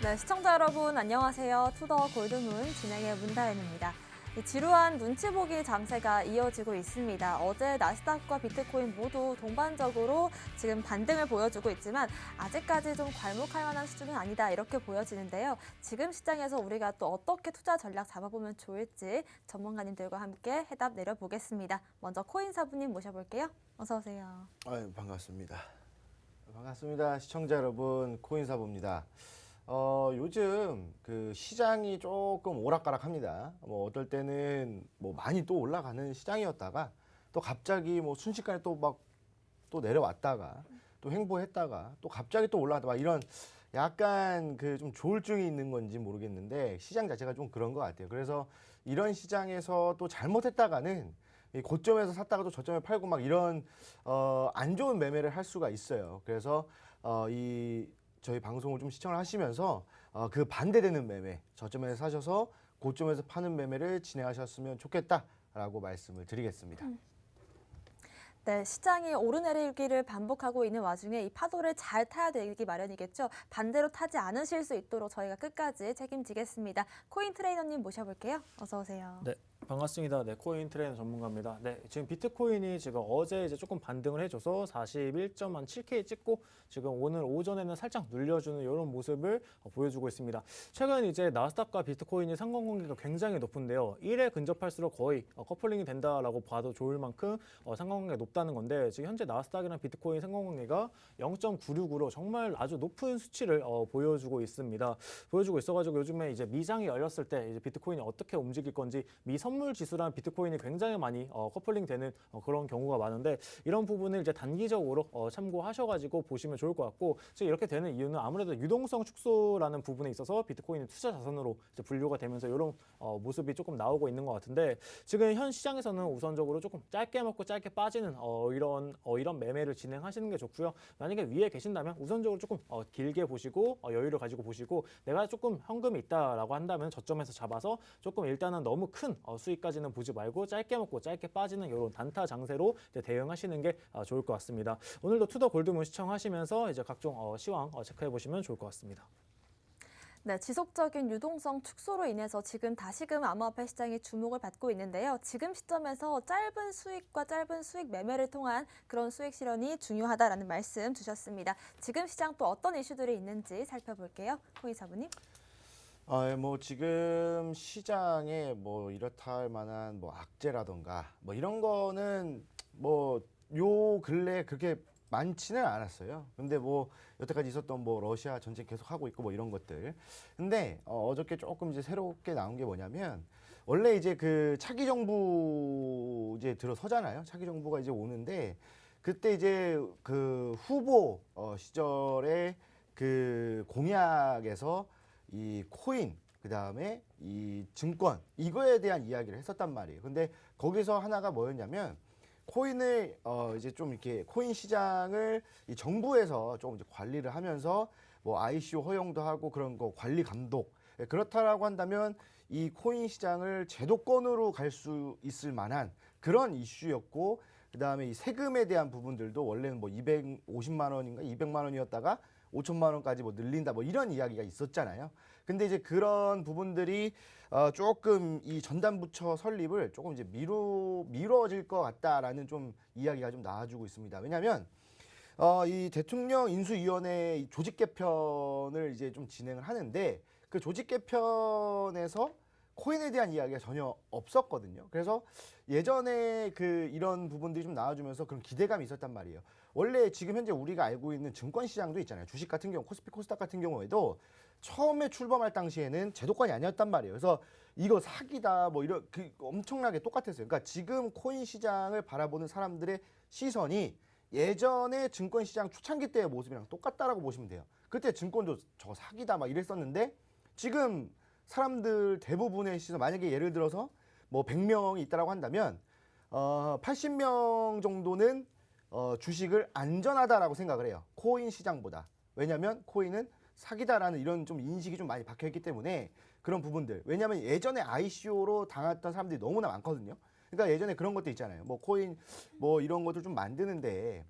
네, 시청자 여러분 안녕하세요. 투더 골드문 진행의 문다현입니다. 지루한 눈치 보기 장세가 이어지고 있습니다. 어제 나스닥과 비트코인 모두 동반적으로 지금 반등을 보여주고 있지만 아직까지 좀 괄목할 만한 수준은 아니다 이렇게 보여지는데요. 지금 시장에서 우리가 또 어떻게 투자 전략 잡아보면 좋을지 전문가님들과 함께 해답 내려보겠습니다. 먼저 코인사부님 모셔볼게요. 어서 오세요. 아유, 반갑습니다. 반갑습니다. 시청자 여러분, 코인사부입니다. 요즘 그 시장이 조금 오락가락합니다. 뭐 어떨 때는 뭐 많이 또 올라가는 시장이었다가 또 갑자기 뭐 순식간에 또 막 또 내려왔다가 또 횡보했다가 또 갑자기 또 올라갔다 막 이런 약간 그 좀 조울증이 있는 건지 모르겠는데 시장 자체가 좀 그런 것 같아요. 그래서 이런 시장에서 또 잘못했다가는 이 고점에서 샀다가 또 저점에 팔고 막 이런 안 좋은 매매를 할 수가 있어요. 그래서 이 저희 방송을 좀 시청을 하시면서 그 반대되는 매매, 저점에서 사셔서 고점에서 파는 매매를 진행하셨으면 좋겠다라고 말씀을 드리겠습니다. 네, 시장이 오르내리기를 반복하고 있는 와중에 이 파도를 잘 타야 되기 마련이겠죠. 반대로 타지 않으실 수 있도록 저희가 끝까지 책임지겠습니다. 코인 트레이너님 모셔볼게요. 어서 오세요. 네, 반갑습니다. 네, 코인 트레이너 전문가입니다. 네, 지금 비트코인이 지금 어제 이제 조금 반등을 해줘서 41.7K 찍고 지금 오늘 오전에는 살짝 눌려주는 이런 모습을 보여주고 있습니다. 최근 이제 나스닥과 비트코인이 상관관계가 굉장히 높은데요. 1에 근접할수록 거의 커플링이 된다라고 봐도 좋을 만큼 상관관계가 높다는 건데 지금 현재 나스닥이랑 비트코인 상관관계가 0.969로 정말 아주 높은 수치를 보여주고 있습니다. 보여주고 있어가지고 요즘에 이제 미장이 열렸을 때 이제 비트코인이 어떻게 움직일 건지 미 선물 지수랑 비트코인이 굉장히 많이 커플링 되는 그런 경우가 많은데 이런 부분을 이제 단기적으로 참고하셔가지고 보시면 좋을 것 같고 지금 이렇게 되는 이유는 아무래도 유동성 축소라는 부분에 있어서 비트코인이 투자 자산으로 이제 분류가 되면서 이런 모습이 조금 나오고 있는 것 같은데 지금 현 시장에서는 우선적으로 조금 짧게 먹고 짧게 빠지는 이런 매매를 진행하시는 게 좋고요. 만약에 위에 계신다면 우선적으로 조금 길게 보시고 여유를 가지고 보시고 내가 조금 현금이 있다라고 한다면 저점에서 잡아서 조금 일단은 너무 큰 수익까지는 보지 말고 짧게 먹고 짧게 빠지는 이런 단타 장세로 이제 대응하시는 게 좋을 것 같습니다. 오늘도 투더 골드문 시청하시면서 이제 각종 시황 체크해 보시면 좋을 것 같습니다. 네, 지속적인 유동성 축소로 인해서 지금 다시금 암호화폐 시장이 주목을 받고 있는데요. 지금 시점에서 짧은 수익과 짧은 수익 매매를 통한 그런 수익 실현이 중요하다라는 말씀 주셨습니다. 지금 시장 또 어떤 이슈들이 있는지 살펴볼게요. 코인사부님. 뭐 지금 시장에 뭐 이렇다 할 만한 뭐 악재라던가 뭐 이런 거는 뭐 요 근래 그렇게 많지는 않았어요. 근데 뭐 여태까지 있었던 뭐 러시아 전쟁 계속 하고 있고 뭐 이런 것들. 근데 어저께 조금 이제 새롭게 나온 게 뭐냐면 원래 이제 그 차기 정부 이제 들어서잖아요. 차기 정부가 이제 오는데 그때 이제 그 후보 시절에 그 공약에서 이 코인 그다음에 이 증권 이거에 대한 이야기를 했었단 말이에요. 근데 거기서 하나가 뭐였냐면 코인을 이제 좀 이렇게 코인 시장을 이 정부에서 조금 이제 관리를 하면서 뭐 ICO 허용도 하고 그런 거 관리 감독 그렇다라고 한다면 이 코인 시장을 제도권으로 갈 수 있을 만한 그런 이슈였고 그다음에 이 세금에 대한 부분들도 원래는 뭐 250만 원인가 200만 원이었다가 5천만 원까지 뭐 늘린다 뭐 이런 이야기가 있었잖아요. 근데 이제 그런 부분들이 조금 이 전담부처 설립을 조금 이제 미뤄질 것 같다라는 좀 이야기가 좀 나와주고 있습니다. 왜냐하면 이 대통령 인수위원회 조직 개편을 이제 좀 진행을 하는데 그 조직 개편에서 코인에 대한 이야기가 전혀 없었거든요. 그래서 예전에 그 이런 부분들이 좀 나와주면서 그런 기대감이 있었단 말이에요. 원래 지금 현재 우리가 알고 있는 증권 시장도 있잖아요. 주식 같은 경우, 코스피 코스닥 같은 경우에도 처음에 출범할 당시에는 제도권이 아니었단 말이에요. 그래서 이거 사기다 뭐 이런 그 엄청나게 똑같았어요. 그러니까 지금 코인 시장을 바라보는 사람들의 시선이 예전에 증권 시장 초창기 때의 모습이랑 똑같다라고 보시면 돼요. 그때 증권도 저거 사기다 막 이랬었는데 지금 사람들 대부분의 시선 만약에 예를 들어서 뭐 100명이 있다라고 한다면 80명 정도는 주식을 안전하다라고 생각을 해요. 코인 시장보다. 왜냐하면 코인은 사기다라는 이런 좀 인식이 좀 많이 박혀있기 때문에 그런 부분들. 왜냐하면 예전에 ICO로 당했던 사람들이 너무나 많거든요. 그러니까 예전에 그런 것도 있잖아요. 뭐 코인 뭐 이런 것들 좀 만드는데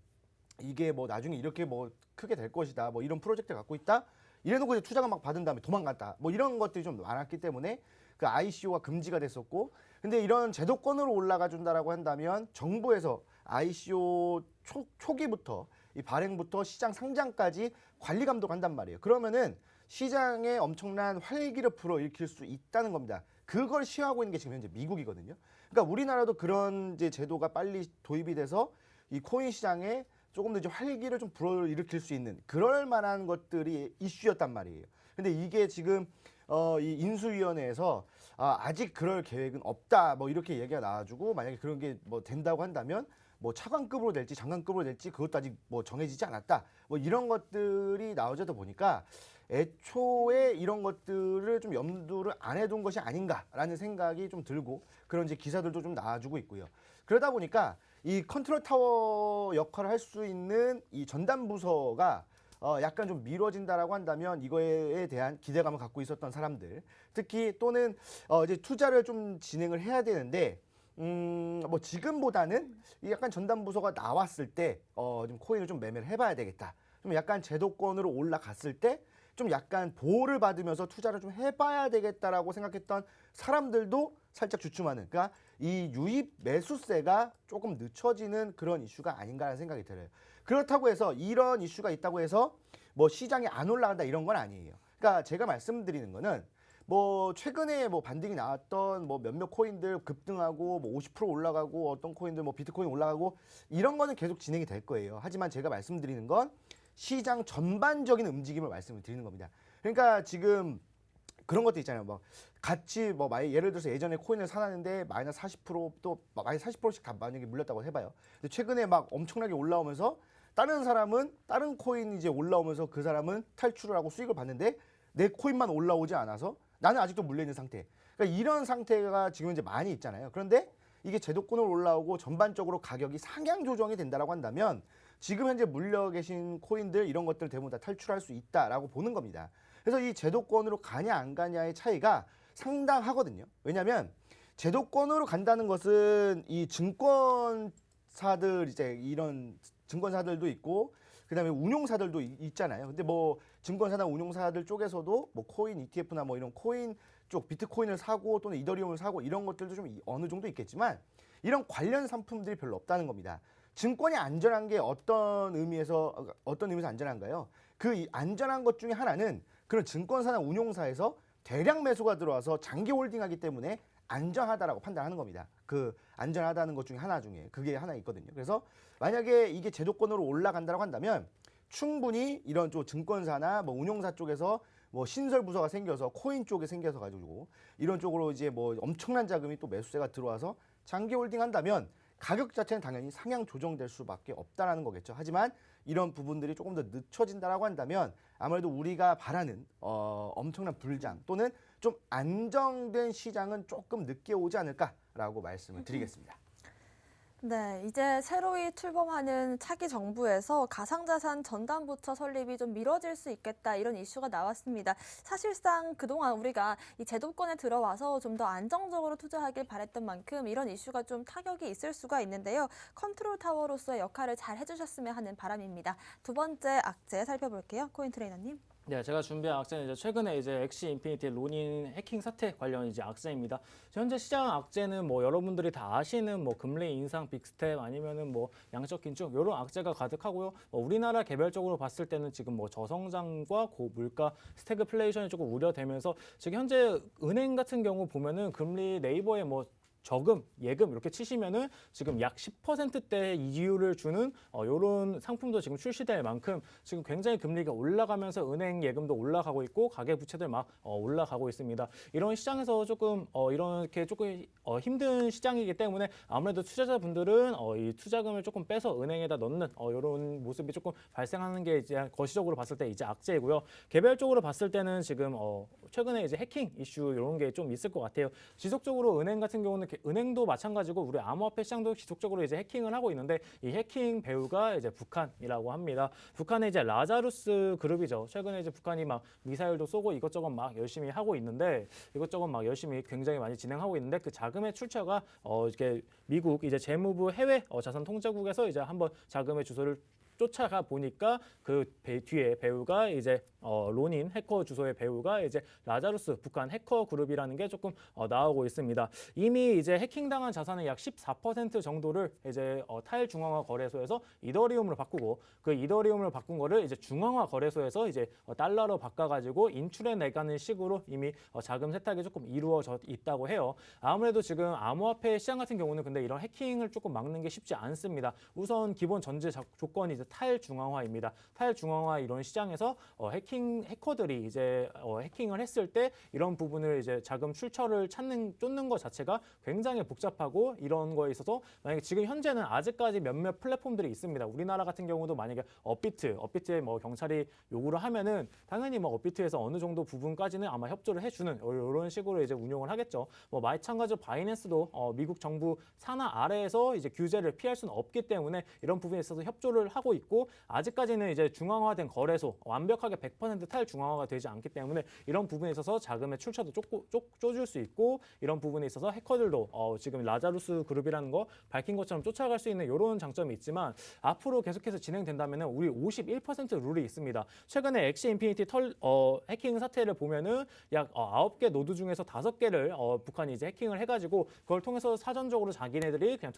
이게 뭐 나중에 이렇게 뭐 크게 될 것이다. 뭐 이런 프로젝트 갖고 있다. 이래놓고 이제 투자금 막 받은 다음에 도망갔다. 뭐 이런 것들이 좀 많았기 때문에 그 ICO가 금지가 됐었고, 근데 이런 제도권으로 올라가 준다라고 한다면 정부에서 ICO 초기부터 이 발행부터 시장 상장까지 관리 감독한단 말이에요. 그러면은 시장에 엄청난 활기를 불어일으킬 수 있다는 겁니다. 그걸 시행하고 있는 게 지금 현재 미국이거든요. 그러니까 우리나라도 그런 이제 제도가 빨리 도입이 돼서 이 코인 시장에 조금 더 이제 활기를 좀 불어일으킬 수 있는 그럴 만한 것들이 이슈였단 말이에요. 근데 이게 지금 이 인수위원회에서 아직 그럴 계획은 없다 뭐 이렇게 얘기가 나와가지고 만약에 그런 게 뭐 된다고 한다면 뭐 차관급으로 될지 장관급으로 될지 그것도 아직 뭐 정해지지 않았다 뭐 이런 것들이 나오다 보니까 애초에 이런 것들을 좀 염두를 안 해둔 것이 아닌가라는 생각이 좀 들고 그런 이제 기사들도 좀 나와주고 있고요. 그러다 보니까 이 컨트롤 타워 역할을 할 수 있는 이 전담 부서가 약간 좀 미뤄진다라고 한다면 이거에 대한 기대감을 갖고 있었던 사람들, 특히 또는 이제 투자를 좀 진행을 해야 되는데 뭐 지금보다는 이 약간 전담 부서가 나왔을 때 좀 코인을 좀 매매를 해봐야 되겠다. 좀 약간 제도권으로 올라갔을 때 좀 약간 보호를 받으면서 투자를 좀 해봐야 되겠다라고 생각했던 사람들도 살짝 주춤하는, 그러니까 이 유입 매수세가 조금 늦춰지는 그런 이슈가 아닌가라는 생각이 들어요. 그렇다고 해서 이런 이슈가 있다고 해서 뭐 시장이 안 올라간다 이런 건 아니에요. 그러니까 제가 말씀드리는 거는 뭐 최근에 뭐 반등이 나왔던 뭐 몇몇 코인들 급등하고 뭐 50% 올라가고 어떤 코인들 뭐 비트코인 올라가고 이런 거는 계속 진행이 될 거예요. 하지만 제가 말씀드리는 건 시장 전반적인 움직임을 말씀을 드리는 겁니다. 그러니까 지금 그런 것도 있잖아요. 뭐 같이 뭐 예를 들어서 예전에 코인을 사놨는데 마이너스 40%또 마이너스 40%씩 다 만약에 물렸다고 해봐요. 근데 최근에 막 엄청나게 올라오면서 다른 사람은 다른 코인 이제 올라오면서 그 사람은 탈출을 하고 수익을 받는데 내 코인만 올라오지 않아서 나는 아직도 물려 있는 상태. 그러니까 이런 상태가 지금 이제 많이 있잖아요. 그런데 이게 제도권으로 올라오고 전반적으로 가격이 상향 조정이 된다라고 한다면 지금 현재 물려 계신 코인들 이런 것들 대부분 다 탈출할 수 있다라고 보는 겁니다. 그래서 이 제도권으로 가냐 안 가냐의 차이가 상당하거든요. 왜냐하면 제도권으로 간다는 것은 이 증권사들 이제 이런 증권사들도 있고 그다음에 운용사들도 있잖아요. 근데 뭐 증권사나 운용사들 쪽에서도 뭐 코인 ETF나 뭐 이런 코인 쪽 비트코인을 사고 또는 이더리움을 사고 이런 것들도 좀 어느 정도 있겠지만 이런 관련 상품들이 별로 없다는 겁니다. 증권이 안전한 게 어떤 의미에서 안전한가요? 그 안전한 것 중에 하나는 그런 증권사나 운용사에서 대량 매수가 들어와서 장기 홀딩하기 때문에 안전하다라고 판단하는 겁니다. 그 안전하다는 것 중에 하나 중에 그게 하나 있거든요. 그래서 만약에 이게 제도권으로 올라간다고 한다면 충분히 이런 쪽 증권사나 뭐 운용사 쪽에서 뭐 신설 부서가 생겨서 코인 쪽에 생겨서 가지고 이런 쪽으로 이제 뭐 엄청난 자금이 또 매수세가 들어와서 장기 홀딩한다면 가격 자체는 당연히 상향 조정될 수밖에 없다라는 거겠죠. 하지만 이런 부분들이 조금 더 늦춰진다라고 한다면 아무래도 우리가 바라는 엄청난 불장 또는 좀 안정된 시장은 조금 늦게 오지 않을까라고 말씀을 드리겠습니다. 네, 이제 새로이 출범하는 차기 정부에서 가상자산 전담부처 설립이 좀 미뤄질 수 있겠다 이런 이슈가 나왔습니다. 사실상 그동안 우리가 이 제도권에 들어와서 좀 더 안정적으로 투자하길 바랬던 만큼 이런 이슈가 좀 타격이 있을 수가 있는데요. 컨트롤 타워로서의 역할을 잘 해주셨으면 하는 바람입니다. 두 번째 악재 살펴볼게요. 코인 트레이너님. 네, 제가 준비한 악재는 이제 최근에 이제 엑시 인피니티 로닌 해킹 사태 관련 이제 악재입니다. 현재 시장 악재는 뭐 여러분들이 다 아시는 뭐 금리 인상 빅스텝 아니면은 뭐 양적 긴축 이런 악재가 가득하고요. 우리나라 개별적으로 봤을 때는 지금 뭐 저성장과 고물가 스태그플레이션이 조금 우려되면서 지금 현재 은행 같은 경우 보면은 금리 네이버에 뭐 저금, 예금 이렇게 치시면은 지금 약 10%대 이율을 주는 이런 상품도 지금 출시될 만큼 지금 굉장히 금리가 올라가면서 은행 예금도 올라가고 있고 가계부채들 막 올라가고 있습니다. 이런 시장에서 조금 이렇게 조금 힘든 시장이기 때문에 아무래도 투자자분들은 이 투자금을 조금 빼서 은행에다 넣는 이런 모습이 조금 발생하는 게 이제 거시적으로 봤을 때 이제 악재이고요. 개별적으로 봤을 때는 지금 최근에 이제 해킹 이슈 이런 게 좀 있을 것 같아요. 지속적으로 은행 같은 경우는 은행도 마찬가지고 우리 암호화폐 시장도 지속적으로 이제 해킹을 하고 있는데 이 해킹 배후가 이제 북한이라고 합니다. 북한의 이제 라자루스 그룹이죠. 최근에 이제 북한이 막 미사일도 쏘고 이것저것 막 열심히 하고 있는데 이것저것 막 열심히 굉장히 많이 진행하고 있는데 그 자금의 출처가 이렇게 미국 이제 재무부 해외 자산 통제국에서 이제 한번 자금의 주소를 쫓아가 보니까 그 뒤에 배우가 이제 로닌 해커 주소의 배우가 이제 라자루스 북한 해커 그룹이라는 게 조금 나오고 있습니다. 이미 이제 해킹당한 자산의 약 14% 정도를 이제 탈중앙화 거래소에서 이더리움으로 바꾸고 그 이더리움으로 바꾼 거를 이제 중앙화 거래소에서 이제 달러로 바꿔가지고 인출해 내가는 식으로 이미 자금 세탁이 조금 이루어져 있다고 해요. 아무래도 지금 암호화폐 시장 같은 경우는 근데 이런 해킹을 조금 막는 게 쉽지 않습니다. 우선 기본 전제 조건이 이제 탈중앙화입니다. 탈중앙화 이런 시장에서 해커들이 이제 해킹을 했을 때 이런 부분을 이제 자금 출처를 쫓는 것 자체가 굉장히 복잡하고 이런 거에 있어서 만약에 지금 현재는 아직까지 몇몇 플랫폼들이 있습니다. 우리나라 같은 경우도 만약에 업비트에 뭐 경찰이 요구를 하면은 당연히 뭐 업비트에서 어느 정도 부분까지는 아마 협조를 해주는 이런 식으로 이제 운용을 하겠죠. 뭐 마찬가지로 바이낸스도 미국 정부 산하 아래에서 이제 규제를 피할 수는 없기 때문에 이런 부분에 있어서 협조를 하고 있고 아직까지는 이제 중앙화된 거래소 완벽하게 100% 탈중앙화가 되지 않기 때문에 이런 부분에 있어서 자금의 출처도 쪼줄 수 있고 이런 부분에 있어서 해커들도 지금 라자루스 그룹이라는 거 밝힌 것처럼 쫓아갈 수 있는 이런 장점이 있지만 앞으로 계속해서 진행된다면 우리 51% 룰이 있습니다. 최근에 엑시 인피니티 해킹 사태를 보면은 약 9개 노드 중에서 5개를 북한이 이제 해킹을 해가지고 그걸 통해서 사전적으로 자기네들이 그냥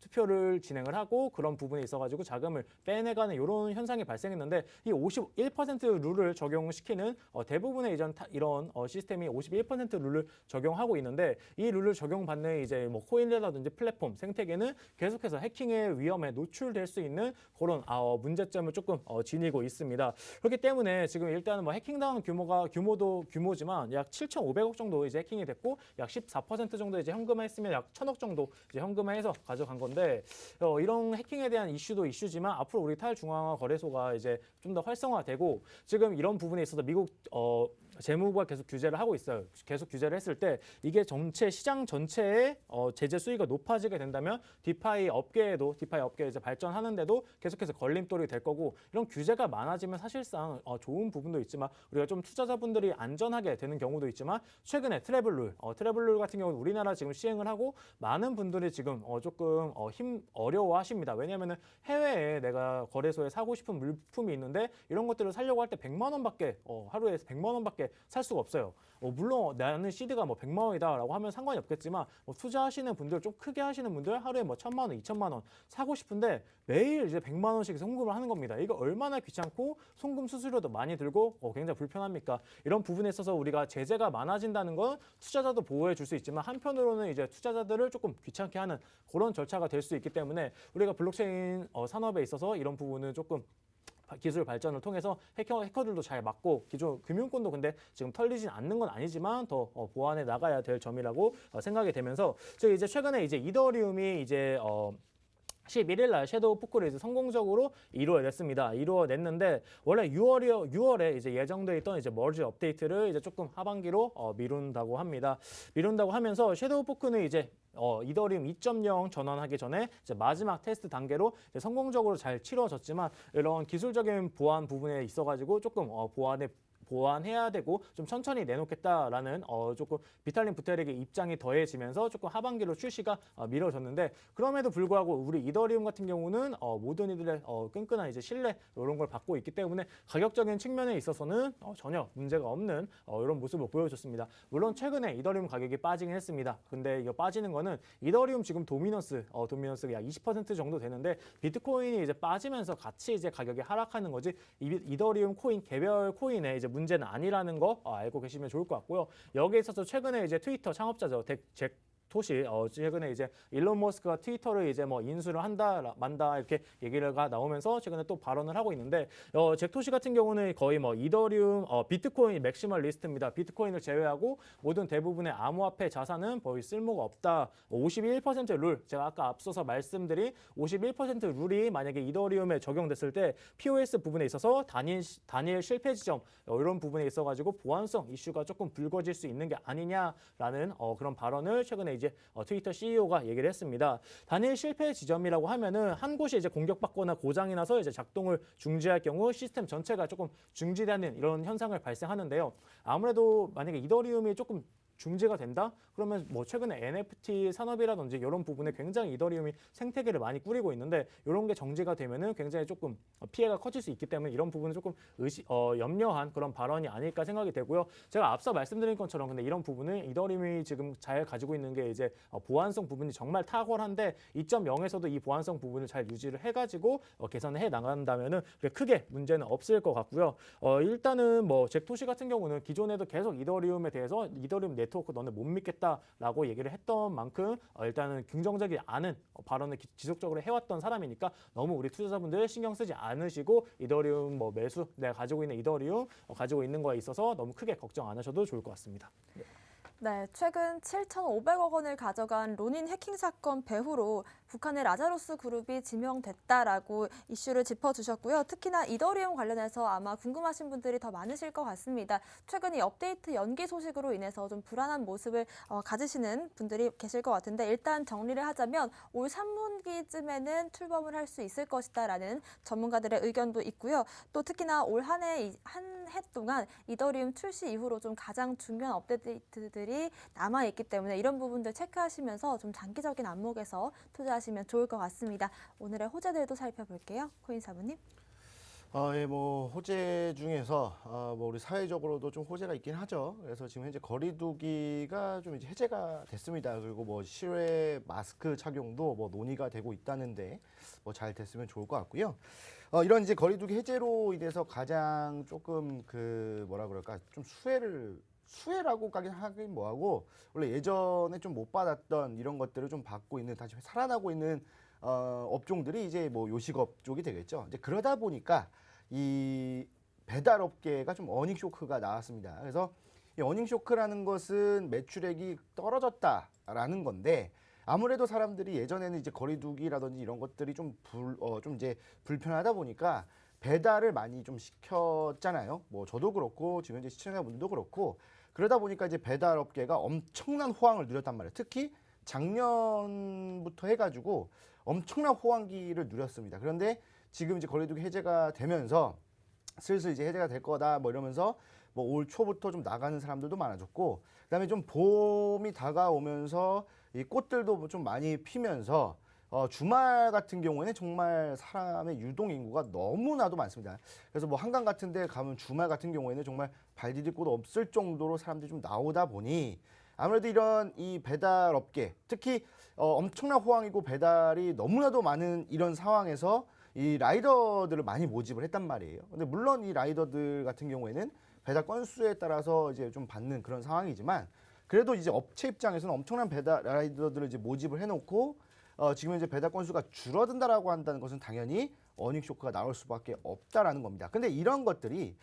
투표를 진행을 하고 그런 부분에 있어가지고 자금을 빼내가는 이런 현상이 발생했는데 이 51% 룰을 적용시키는 대부분의 이런 시스템이 51% 룰을 적용하고 있는데 이 룰을 적용받는 이제 뭐 코인이라든지 플랫폼 생태계는 계속해서 해킹의 위험에 노출될 수 있는 그런 문제점을 조금 지니고 있습니다. 그렇기 때문에 지금 일단은 뭐 해킹당한 규모도 규모지만 약 7,500억 정도 이제 해킹이 됐고 약 14% 정도 이제 현금화했으면 약 1,000억 정도 이제 현금화해서 가져간 건데 이런 해킹에 대한 이슈도 이슈지만 앞으로 우리 탈중앙화 거래소가 이제 좀 더 활성화되고 지금 이런 부분에 있어서 미국 재무부가 계속 규제를 하고 있어요. 계속 규제를 했을 때 이게 시장 전체의 제재 수위가 높아지게 된다면 디파이 업계 이제 발전하는데도 계속해서 걸림돌이 될 거고 이런 규제가 많아지면 사실상 좋은 부분도 있지만 우리가 좀 투자자분들이 안전하게 되는 경우도 있지만 최근에 트래블룰 같은 경우는 우리나라 지금 시행을 하고 많은 분들이 지금 조금 어려워하십니다. 왜냐하면은 해외에 내가 거래소에 사고 싶은 물품이 있는데 이런 것들을 사려고 할 때 100만 원밖에 하루에 100만 원밖에 살 수가 없어요. 물론 나는 CD가 뭐 100만 원이다라고 하면 상관이 없겠지만 투자하시는 분들 좀 크게 하시는 분들 하루에 뭐 1,000만 원, 2,000만 원 사고 싶은데 매일 이제 100만 원씩 송금을 하는 겁니다. 이거 얼마나 귀찮고 송금 수수료도 많이 들고 굉장히 불편합니까? 이런 부분에 있어서 우리가 제재가 많아진다는 건 투자자도 보호해 줄 수 있지만 한편으로는 이제 투자자들을 조금 귀찮게 하는 그런 절차가 될 수 있기 때문에 우리가 블록체인 산업에 있어서 이런 부분은 조금 기술 발전을 통해서 해커들도 잘 막고 기존 금융권도 근데 지금 털리진 않는 건 아니지만 더 보완해 나가야 될 점이라고 생각이 되면서 이제 최근에 이제 이더리움이 이제 11일 날 섀도우 포크를 이제 성공적으로 이루어냈는데 원래 6월에 이제 예정돼 있던 이제 머지 업데이트를 이제 조금 하반기로 미룬다고 합니다. 미룬다고 하면서 섀도우 포크는 이제 이더리움 2.0 전환하기 전에 이제 마지막 테스트 단계로 이제 성공적으로 잘 치러졌지만 이런 기술적인 보완 부분에 있어가지고 조금 보완해야 되고 좀 천천히 내놓겠다라는 조금 비탈린 부테릭의 입장이 더해지면서 조금 하반기로 출시가 미뤄졌는데 그럼에도 불구하고 우리 이더리움 같은 경우는 모든 이들의 끈끈한 이제 신뢰 이런 걸 받고 있기 때문에 가격적인 측면에 있어서는 전혀 문제가 없는 이런 모습을 보여줬습니다. 물론 최근에 이더리움 가격이 빠지긴 했습니다. 근데 이거 빠지는 거는 이더리움 지금 도미넌스가 약 20% 정도 되는데 비트코인이 이제 빠지면서 같이 이제 가격이 하락하는 거지 이더리움 코인 개별 코인의 이제 문제는 아니라는 거 알고 계시면 좋을 것 같고요. 여기에 있어서 최근에 이제 트위터 창업자죠. 잭 토시 최근에 이제 일론 머스크가 트위터를 이제 뭐 인수를 한다 만다 이렇게 얘기가 나오면서 최근에 또 발언을 하고 있는데 잭 토시 같은 경우는 거의 뭐 이더리움 비트코인 맥시멀 리스트입니다. 비트코인을 제외하고 모든 대부분의 암호화폐 자산은 거의 쓸모가 없다. 51% 룰 제가 아까 앞서서 말씀드린 51% 룰이 만약에 이더리움에 적용됐을 때 POS 부분에 있어서 단일 실패 지점 이런 부분에 있어가지고 보안성 이슈가 조금 불거질 수 있는 게 아니냐라는 그런 발언을 최근에 이제 트위터 CEO가 얘기를 했습니다. 단일 실패 지점이라고 하면은 한 곳이 이제 공격받거나 고장이 나서 이제 작동을 중지할 경우 시스템 전체가 조금 중지되는 이런 현상을 발생하는데요. 아무래도 만약에 이더리움이 조금 중지가 된다? 그러면 뭐 최근에 NFT 산업이라든지 이런 부분에 굉장히 이더리움이 생태계를 많이 꾸리고 있는데 이런 게 정지가 되면은 굉장히 조금 피해가 커질 수 있기 때문에 이런 부분은 조금 염려한 그런 발언이 아닐까 생각이 되고요. 제가 앞서 말씀드린 것처럼 근데 이런 부분은 이더리움이 지금 잘 가지고 있는 게 이제 보안성 부분이 정말 탁월한데 2.0에서도 이 보안성 부분을 잘 유지를 해가지고 개선을 해 나간다면은 크게 문제는 없을 것 같고요. 일단은 뭐 잭토시 같은 경우는 기존에도 계속 이더리움에 대해서 이더리움 네트워크 너네 못 믿겠다라고 얘기를 했던 만큼 일단은 긍정적이지 않은 발언을 지속적으로 해왔던 사람이니까 너무 우리 투자자분들 신경 쓰지 않으시고 이더리움 뭐 매수 내가 가지고 있는 이더리움 가지고 있는 거에 있어서 너무 크게 걱정 안 하셔도 좋을 것 같습니다. 네, 최근 7,500억 원을 가져간 로닌 해킹 사건 배후로 북한의 라자로스 그룹이 지명됐다라고 이슈를 짚어주셨고요. 특히나 이더리움 관련해서 아마 궁금하신 분들이 더 많으실 것 같습니다. 최근 이 업데이트 연기 소식으로 인해서 좀 불안한 모습을 가지시는 분들이 계실 것 같은데 일단 정리를 하자면 올 3분기쯤에는 출범을 할 수 있을 것이다라는 전문가들의 의견도 있고요. 또 특히나 올 한 해 동안 이더리움 출시 이후로 좀 가장 중요한 업데이트들이 남아있기 때문에 이런 부분들 체크하시면서 좀 장기적인 안목에서 투자하시면 좋을 것 같습니다. 오늘의 호재들도 살펴볼게요. 코인 사부님. 예, 뭐 호재 중에서 뭐 우리 사회적으로도 좀 호재가 있긴 하죠. 그래서 지금 현재 거리두기가 좀 이제 해제가 됐습니다. 그리고 뭐 실외 마스크 착용도 뭐 논의가 되고 있다는데 뭐 잘 됐으면 좋을 것 같고요. 이런 이제 거리두기 해제로 인해서 가장 조금 그 뭐라 그럴까 좀 수혜라고 하긴 뭐하고 원래 예전에 좀 못 받았던 이런 것들을 좀 받고 있는 다시 살아나고 있는 업종들이 이제 뭐 요식업 쪽이 되겠죠. 이제 그러다 보니까 이 배달업계가 좀 어닝 쇼크가 나왔습니다. 그래서 이 어닝 쇼크라는 것은 매출액이 떨어졌다라는 건데 아무래도 사람들이 예전에는 이제 거리두기라든지 이런 것들이 좀 이제 불편하다 보니까 배달을 많이 좀 시켰잖아요. 뭐 저도 그렇고 지금 이제 시청자분들도 그렇고 그러다 보니까 이제 배달업계가 엄청난 호황을 누렸단 말이에요. 특히 작년부터 해가지고 엄청난 호황기를 누렸습니다. 그런데 지금 이제 거리두기 해제가 되면서 슬슬 이제 해제가 될 거다 뭐 이러면서 뭐 올 초부터 좀 나가는 사람들도 많아졌고 그다음에 좀 봄이 다가오면서 이 꽃들도 좀 많이 피면서 주말 같은 경우에는 정말 사람의 유동 인구가 너무나도 많습니다. 그래서 뭐 한강 같은 데 가면 주말 같은 경우에는 정말 발 디딜 곳 없을 정도로 사람들이 좀 나오다 보니 아무래도 이런 이 배달 업계 특히 엄청난 호황이고 배달이 너무나도 많은 이런 상황에서 이 라이더들을 많이 모집을 했단 말이에요. 근데 물론 이 라이더들 같은 경우에는 배달 건수에 따라서 이제 좀 받는 그런 상황이지만 그래도 이제 업체 입장에서는 엄청난 배달 라이더들을 이제 모집을 해놓고 지금 이제 배달 건수가 줄어든다라고 한다는 것은 당연히 어닝 쇼크가 나올 수밖에 없다라는 겁니다. 근데 이런 것들이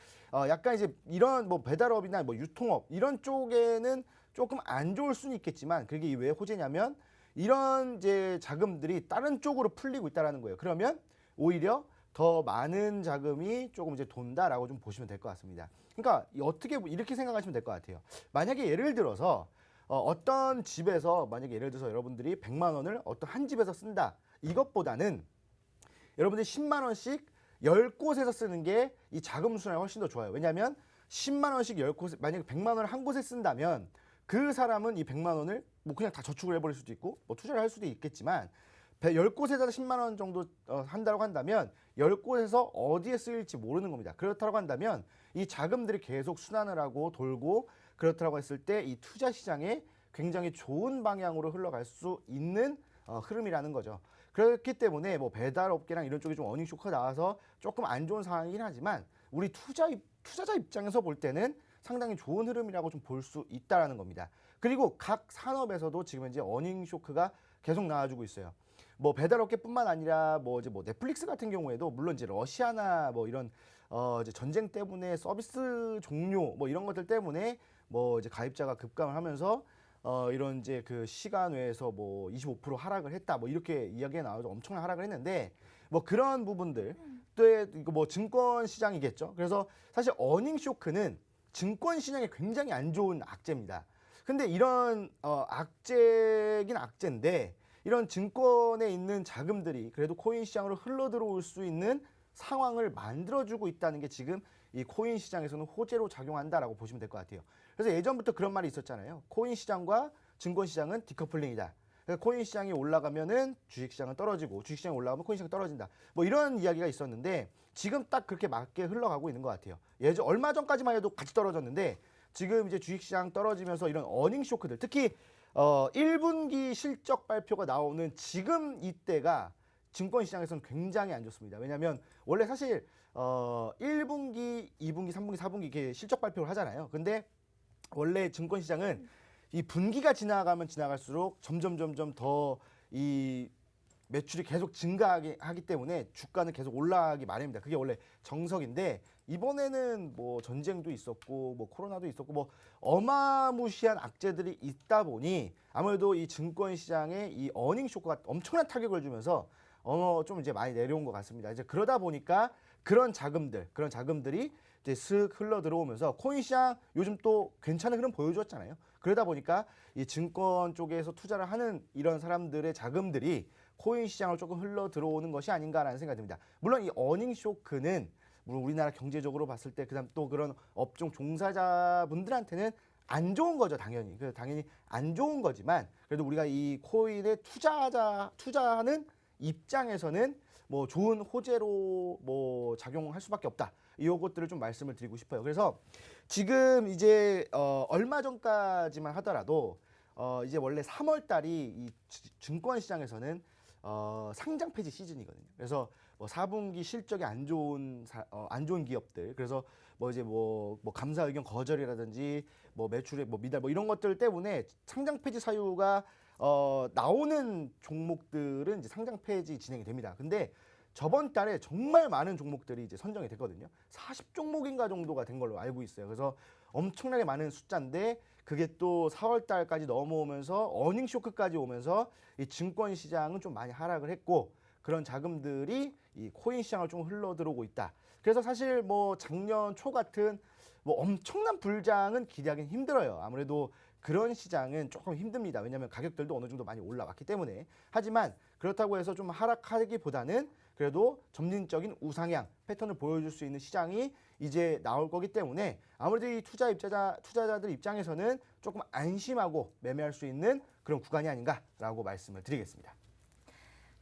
약간 이제 이런 뭐 배달업이나 뭐 유통업 이런 쪽에는 조금 안 좋을 수는 있겠지만 그게 왜 호재냐면 이런 이제 자금들이 다른 쪽으로 풀리고 있다라는 거예요. 그러면 오히려 더 많은 자금이 조금 이제 돈다라고 좀 보시면 될 것 같습니다. 그러니까 어떻게 이렇게 생각하시면 될 것 같아요. 만약에 예를 들어서 어떤 집에서 만약에 예를 들어서 여러분들이 100만 원을 어떤 한 집에서 쓴다. 이것보다는 여러분들이 10만 원씩 10곳에서 쓰는 게 이 자금 순환이 훨씬 더 좋아요. 왜냐하면 10만 원씩 10곳에 만약에 100만 원을 한 곳에 쓴다면 그 사람은 이 100만 원을 뭐 그냥 다 저축을 해버릴 수도 있고 뭐 투자를 할 수도 있겠지만 10곳에서 10만 원 정도 한다고 한다면 10곳에서 어디에 쓰일지 모르는 겁니다. 그렇다고 한다면 이 자금들이 계속 순환을 하고 돌고 그렇다고 했을 때 이 투자 시장에 굉장히 좋은 방향으로 흘러갈 수 있는 흐름이라는 거죠. 그렇기 때문에 뭐 배달업계랑 이런 쪽이 좀 어닝 쇼크가 나와서 조금 안 좋은 상황이긴 하지만 우리 투자자 입장에서 볼 때는 상당히 좋은 흐름이라고 좀 볼 수 있다라는 겁니다. 그리고 각 산업에서도 지금 현재 어닝 쇼크가 계속 나와주고 있어요. 뭐 배달업계뿐만 아니라 뭐 이제 뭐 넷플릭스 같은 경우에도 물론 이제 러시아나 뭐 이런 이제 전쟁 때문에 서비스 종료 뭐 이런 것들 때문에 뭐 이제 가입자가 급감을 하면서 이런 이제 그 시간 외에서 뭐 25% 하락을 했다 뭐 이렇게 이야기가 나와서 엄청난 하락을 했는데 뭐 그런 부분들 또 이거 뭐 증권 시장이겠죠. 그래서 사실 어닝 쇼크는 증권 시장에 굉장히 안 좋은 악재입니다. 근데 이런 악재긴 악재인데 이런 증권에 있는 자금들이 그래도 코인 시장으로 흘러 들어올 수 있는 상황을 만들어주고 있다는 게 지금 이 코인 시장에서는 호재로 작용한다라고 보시면 될 것 같아요. 그래서 예전부터 그런 말이 있었잖아요. 코인 시장과 증권 시장은 디커플링이다. 그러니까 코인 시장이 올라가면은 주식 시장은 떨어지고 주식 시장이 올라가면 코인 시장이 떨어진다. 뭐 이런 이야기가 있었는데 지금 딱 그렇게 맞게 흘러가고 있는 것 같아요. 예전 얼마 전까지만 해도 같이 떨어졌는데 지금 이제 주식 시장 떨어지면서 이런 어닝 쇼크들, 특히 1분기 실적 발표가 나오는 지금 이때가 증권 시장에서는 굉장히 안 좋습니다. 왜냐하면 원래 사실 1분기, 2분기, 3분기, 4분기 이렇게 실적 발표를 하잖아요. 근데 원래 증권 시장은 이 분기가 지나가면 지나갈수록 점점 더 이 매출이 계속 증가하기 때문에 주가는 계속 올라가기 마련입니다. 그게 원래 정석인데 이번에는 뭐 전쟁도 있었고 뭐 코로나도 있었고 뭐 어마무시한 악재들이 있다 보니 아무래도 이 증권 시장에 이 어닝 쇼크가 엄청난 타격을 주면서 좀 이제 많이 내려온 것 같습니다. 이제 그러다 보니까 그런 자금들이 이제 슥 흘러 들어오면서 코인 시장 요즘 또 괜찮은 흐름 보여줬잖아요. 그러다 보니까 이 증권 쪽에서 투자를 하는 이런 사람들의 자금들이 코인 시장을 조금 흘러 들어오는 것이 아닌가라는 생각이 듭니다. 물론 이 어닝 쇼크는 물론 우리나라 경제적으로 봤을 때 그다음 또 그런 업종 종사자분들한테는 안 좋은 거죠, 당연히. 그래서 당연히 안 좋은 거지만 그래도 우리가 이 코인에 투자하는 입장에서는 뭐 좋은 호재로 뭐 작용할 수밖에 없다. 이것들을 좀 말씀을 드리고 싶어요. 그래서 지금 이제 얼마 전까지만 하더라도 이제 원래 3월 달이 이 증권 시장에서는 상장 폐지 시즌이거든요. 그래서 뭐 4분기 실적이 안 좋은 기업들, 그래서 뭐 이제 뭐 감사 의견 거절이라든지 뭐 매출액 뭐 미달 뭐 이런 것들 때문에 상장 폐지 사유가 나오는 종목들은 이제 상장 폐지 진행이 됩니다. 근데 저번 달에 정말 많은 종목들이 이제 선정이 됐거든요. 40종목인가 정도가 된 걸로 알고 있어요. 그래서 엄청나게 많은 숫자인데 그게 또 4월 달까지 넘어오면서 어닝 쇼크까지 오면서 이 증권 시장은 좀 많이 하락을 했고 그런 자금들이 이 코인 시장을 좀 흘러 들어오고 있다. 그래서 사실 뭐 작년 초 같은 뭐 엄청난 불장은 기대하기는 힘들어요. 아무래도 그런 시장은 조금 힘듭니다. 왜냐하면 가격들도 어느 정도 많이 올라갔기 때문에. 하지만 그렇다고 해서 좀 하락하기보다는 그래도 점진적인 우상향 패턴을 보여줄 수 있는 시장이 이제 나올 거기 때문에 아무래도 이 투자자들 입장에서는 조금 안심하고 매매할 수 있는 그런 구간이 아닌가라고 말씀을 드리겠습니다.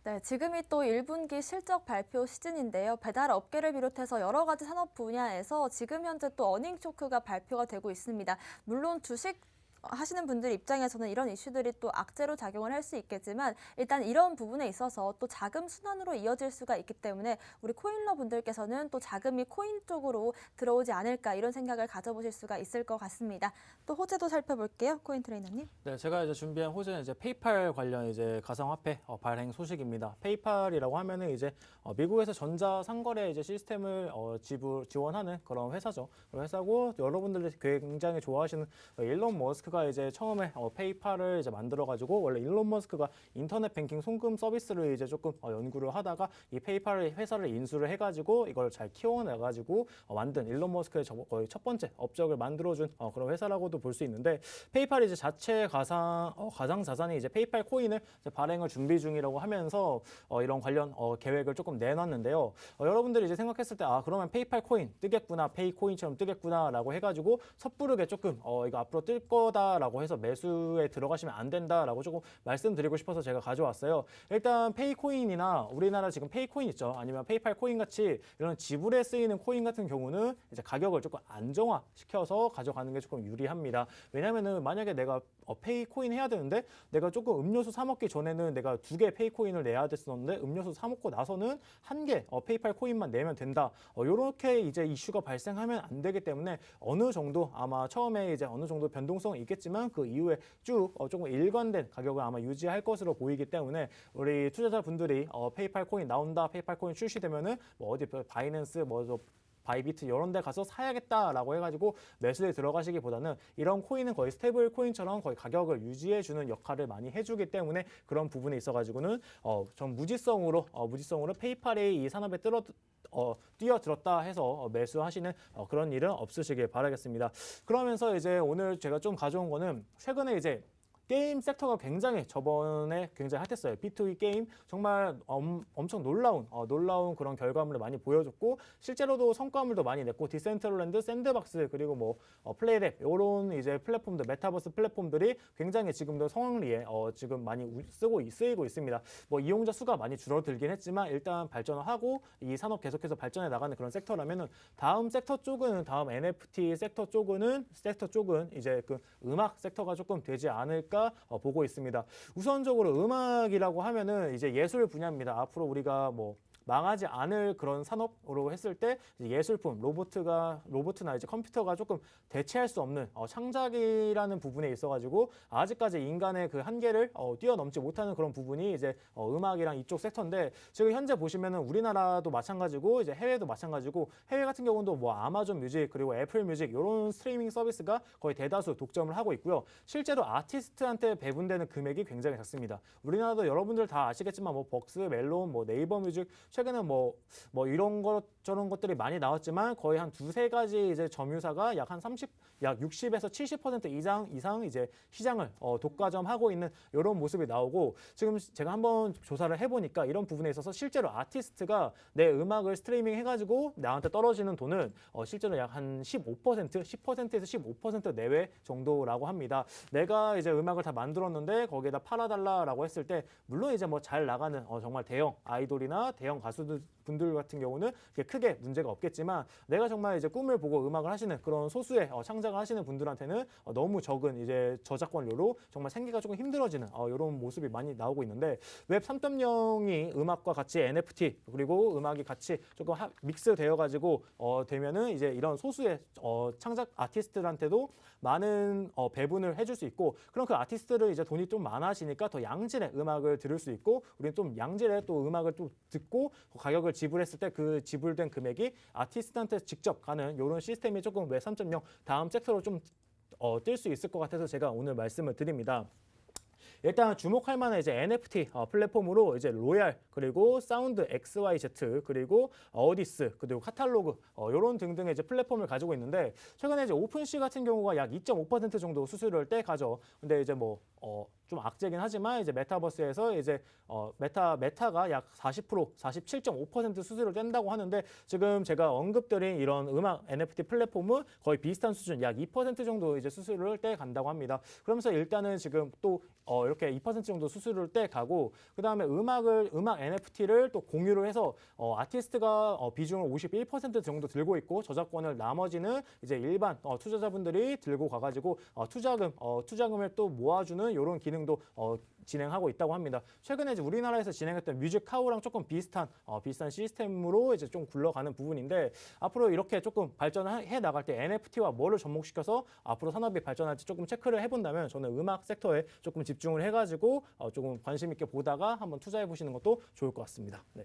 네, 지금이 또 1분기 실적 발표 시즌인데요. 배달 업계를 비롯해서 여러 가지 산업 분야에서 지금 현재 또 어닝 쇼크가 발표가 되고 있습니다. 물론 주식 하시는 분들 입장에서는 이런 이슈들이 또 악재로 작용을 할 수 있겠지만 일단 이런 부분에 있어서 또 자금 순환으로 이어질 수가 있기 때문에 우리 코인러 분들께서는 또 자금이 코인 쪽으로 들어오지 않을까 이런 생각을 가져보실 수가 있을 것 같습니다. 또 호재도 살펴볼게요, 코인 트레이너님. 네, 제가 이제 준비한 호재는 이제 페이팔 관련 이제 가상화폐 발행 소식입니다. 페이팔이라고 하면은 이제 미국에서 전자 상거래 이제 시스템을 지원하는 그런 회사죠. 그런 회사고 여러분들이 굉장히 좋아하시는 일론 머스크가 이제 처음에 페이팔을 이제 만들어가지고 원래 일론 머스크가 인터넷 뱅킹 송금 서비스를 이제 조금 연구를 하다가 이 페이팔 회사를 인수를 해가지고 이걸 잘 키워내가지고 만든 일론 머스크의 거의 첫 번째 업적을 만들어준 그런 회사라고도 볼 수 있는데 페이팔이 이제 자체 가상 자산이 이제 페이팔 코인을 이제 발행을 준비 중이라고 하면서 이런 관련 계획을 조금 내놨는데요. 여러분들이 이제 생각했을 때 그러면 페이팔 코인 뜨겠구나, 페이 코인처럼 뜨겠구나라고 해가지고 섣부르게 조금 이거 앞으로 뜰 거다라고 해서 매수에 들어가시면 안 된다라고 조금 말씀드리고 싶어서 제가 가져왔어요. 일단 페이 코인이나 우리나라 지금 페이 코인 있죠, 아니면 페이팔 코인 같이 이런 지불에 쓰이는 코인 같은 경우는 이제 가격을 조금 안정화시켜서 가져가는 게 조금 유리합니다. 왜냐면은 만약에 내가 페이 코인 해야 되는데 내가 조금 음료수 사 먹기 전에는 내가 2개 페이 코인을 내야 됐었는데 음료수 사 먹고 나서는 1개 페이팔 코인만 내면 된다. 요렇게 이제 이슈가 발생하면 안 되기 때문에 어느 정도 아마 처음에 이제 어느 정도 변동성이 있겠지만 그 이후에 쭉 조금 일관된 가격을 아마 유지할 것으로 보이기 때문에 우리 투자자분들이 페이팔 코인 나온다, 페이팔 코인 출시되면은 뭐 어디 바이낸스 바이비트 이런 데 가서 사야겠다라고 해가지고 매수에 들어가시기보다는 이런 코인은 거의 스테이블 코인처럼 거의 가격을 유지해주는 역할을 많이 해주기 때문에 그런 부분에 있어가지고는 전 무지성으로 페이팔이 이 산업에 뛰어들었다 해서 매수하시는 그런 일은 없으시길 바라겠습니다. 그러면서 이제 오늘 제가 좀 가져온 거는 최근에 이제 게임 섹터가 굉장히 저번에 굉장히 핫했어요. B2B 게임 정말 엄청 놀라운 그런 결과물을 많이 보여줬고 실제로도 성과물도 많이 냈고 디센트럴랜드, 샌드박스 그리고 뭐 플레이랩 이런 이제 플랫폼들 메타버스 플랫폼들이 굉장히 지금도 성황리에 지금 많이 쓰이고 있습니다. 뭐 이용자 수가 많이 줄어들긴 했지만 일단 발전을 하고 이 산업 계속해서 발전해 나가는 그런 섹터라면은 다음 섹터 쪽은 다음 NFT 섹터 쪽은 이제 그 음악 섹터가 조금 되지 않을까 보고 있습니다. 우선적으로 음악이라고 하면은 이제 예술 분야입니다. 앞으로 우리가 뭐 망하지 않을 그런 산업으로 했을 때 예술품, 로봇이나 이제 컴퓨터가 조금 대체할 수 없는 창작이라는 부분에 있어가지고 아직까지 인간의 그 한계를 뛰어넘지 못하는 그런 부분이 이제 음악이랑 이쪽 섹터인데 지금 현재 보시면은 우리나라도 마찬가지고 이제 해외도 마찬가지고 해외 같은 경우도 뭐 아마존 뮤직 그리고 애플 뮤직 이런 스트리밍 서비스가 거의 대다수 독점을 하고 있고요. 실제로 아티스트한테 배분되는 금액이 굉장히 작습니다. 우리나라도 여러분들 다 아시겠지만 뭐 벅스, 멜론, 뭐 네이버 뮤직 최근에 뭐 이런 것 저런 것들이 많이 나왔지만 거의 한 두세 가지 이제 점유사가 약 60에서 70% 이상 이제 시장을 독과점하고 있는 이런 모습이 나오고 지금 제가 한번 조사를 해보니까 이런 부분에 있어서 실제로 아티스트가 내 음악을 스트리밍 해가지고 나한테 떨어지는 돈은 실제로 약 한 10%에서 15% 내외 정도라고 합니다. 내가 이제 음악을 다 만들었는데 거기에다 팔아달라라고 했을 때 물론 이제 뭐 잘 나가는 정말 대형 아이돌이나 대형 가수분들 같은 경우는 크게 문제가 없겠지만 내가 정말 이제 꿈을 보고 음악을 하시는 그런 소수의 창작을 하시는 분들한테는 너무 적은 이제 저작권료로 정말 생계가 조금 힘들어지는 이런 모습이 많이 나오고 있는데 웹 3.0이 음악과 같이 NFT 그리고 음악이 같이 조금 믹스되어 가지고 되면은 이제 이런 소수의 창작 아티스트들한테도 많은 배분을 해줄 수 있고 그럼 그 아티스트를 이제 돈이 좀 많아지니까 더 양질의 음악을 들을 수 있고 우리는 좀 양질의 또 음악을 또 듣고 가격을 지불했을 때 그 지불된 금액이 아티스트한테 직접 가는 이런 시스템이 조금 웹 3.0 다음 섹터로 좀 뛸 수 있을 것 같아서 제가 오늘 말씀을 드립니다. 일단 주목할 만한 이제 NFT 플랫폼으로 이제 로얄 그리고 사운드 XYZ 그리고 어디스 그리고 카탈로그 이런 등등의 이제 플랫폼을 가지고 있는데 최근에 이제 오픈시 같은 경우가 약 2.5% 정도 수수료를 떼가죠. 근데 이제 뭐 좀 악재긴 하지만 이제 메타버스에서 이제 메타가 약 40%, 47.5% 수수료를 뗀다고 하는데 지금 제가 언급드린 이런 음악 NFT 플랫폼은 거의 비슷한 수준, 약 2% 정도 이제 수수료를 떼간다고 합니다. 그러면서 일단은 지금 또 이렇게 2% 정도 수수료를 떼가고 그 다음에 음악 NFT를 또 공유를 해서 아티스트가 비중을 51% 정도 들고 있고 저작권을 나머지는 이제 일반 투자자분들이 들고 가가지고 투자금을 또 모아주는 이런 기능도 진행하고 있다고 합니다. 최근에 이제 우리나라에서 진행했던 뮤직카우랑 조금 비슷한 시스템으로 이제 좀 굴러가는 부분인데 앞으로 이렇게 조금 발전해 나갈 때 NFT와 뭐를 접목시켜서 앞으로 산업이 발전할지 조금 체크를 해본다면 저는 음악 섹터에 조금 집중을 해가지고 조금 관심 있게 보다가 한번 투자해 보시는 것도 좋을 것 같습니다. 네.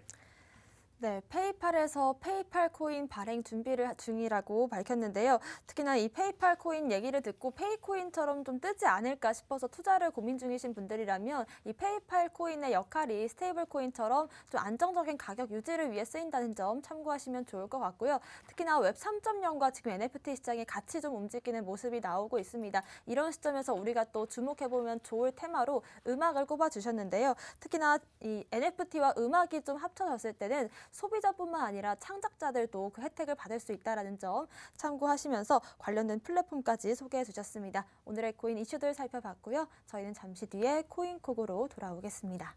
네, 페이팔에서 페이팔 코인 발행 준비를 중이라고 밝혔는데요. 특히나 이 페이팔 코인 얘기를 듣고 페이코인처럼 좀 뜨지 않을까 싶어서 투자를 고민 중이신 분들이라면 이 페이팔 코인의 역할이 스테이블 코인처럼 좀 안정적인 가격 유지를 위해 쓰인다는 점 참고하시면 좋을 것 같고요. 특히나 웹 3.0과 지금 NFT 시장이 같이 좀 움직이는 모습이 나오고 있습니다. 이런 시점에서 우리가 또 주목해보면 좋을 테마로 음악을 꼽아주셨는데요. 특히나 이 NFT와 음악이 좀 합쳐졌을 때는 소비자뿐만 아니라 창작자들도 그 혜택을 받을 수 있다는 점 참고하시면서 관련된 플랫폼까지 소개해 주셨습니다. 오늘의 코인 이슈들 살펴봤고요. 저희는 잠시 뒤에 코인콕으로 돌아오겠습니다.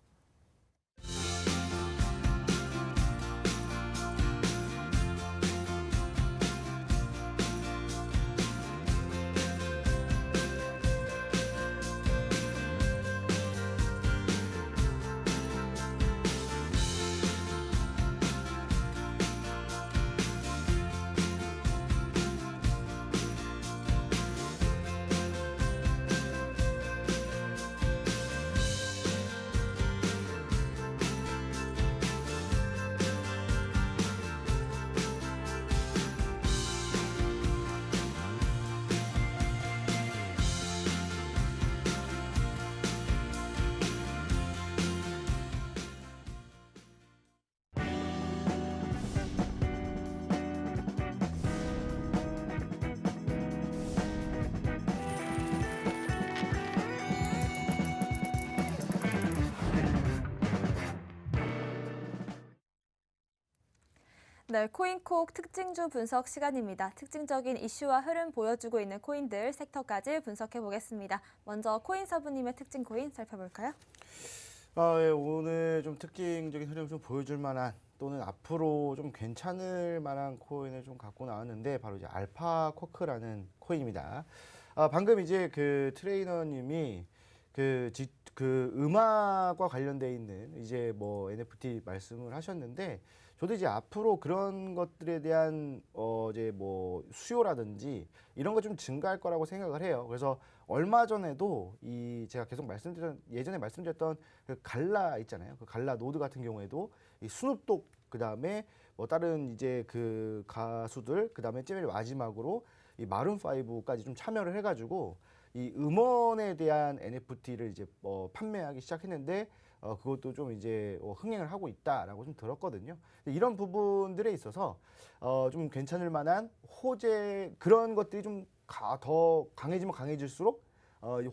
네, 코인콕 특징주 분석 시간입니다. 특징적인 이슈와 흐름 보여주고 있는 코인들 섹터까지 분석해 보겠습니다. 먼저 코인사부님의 특징 코인 살펴볼까요? 예, 오늘 좀 특징적인 흐름 좀 보여줄 만한 또는 앞으로 좀 괜찮을 만한 코인을 좀 갖고 나왔는데 바로 이제 알파쿼크라는 코인입니다. 방금 이제 그 트레이너님이 그 음악과 관련돼 있는 이제 뭐 NFT 말씀을 하셨는데 저도 이제 앞으로 그런 것들에 대한 이제 뭐 수요라든지 이런 거 좀 증가할 거라고 생각을 해요. 그래서 얼마 전에도 이 제가 계속 예전에 말씀드렸던 그 갈라 있잖아요. 그 갈라 노드 같은 경우에도 이 스눕독 그다음에 뭐 다른 이제 그 가수들 그다음에 제일 마지막으로 이 마룬 5까지 좀 참여를 해가지고 이 음원에 대한 NFT를 이제 판매하기 시작했는데 그것도 좀 이제 흥행을 하고 있다라고 좀 들었거든요. 이런 부분들에 있어서 좀 괜찮을 만한 호재 그런 것들이 좀 더 강해지면 강해질수록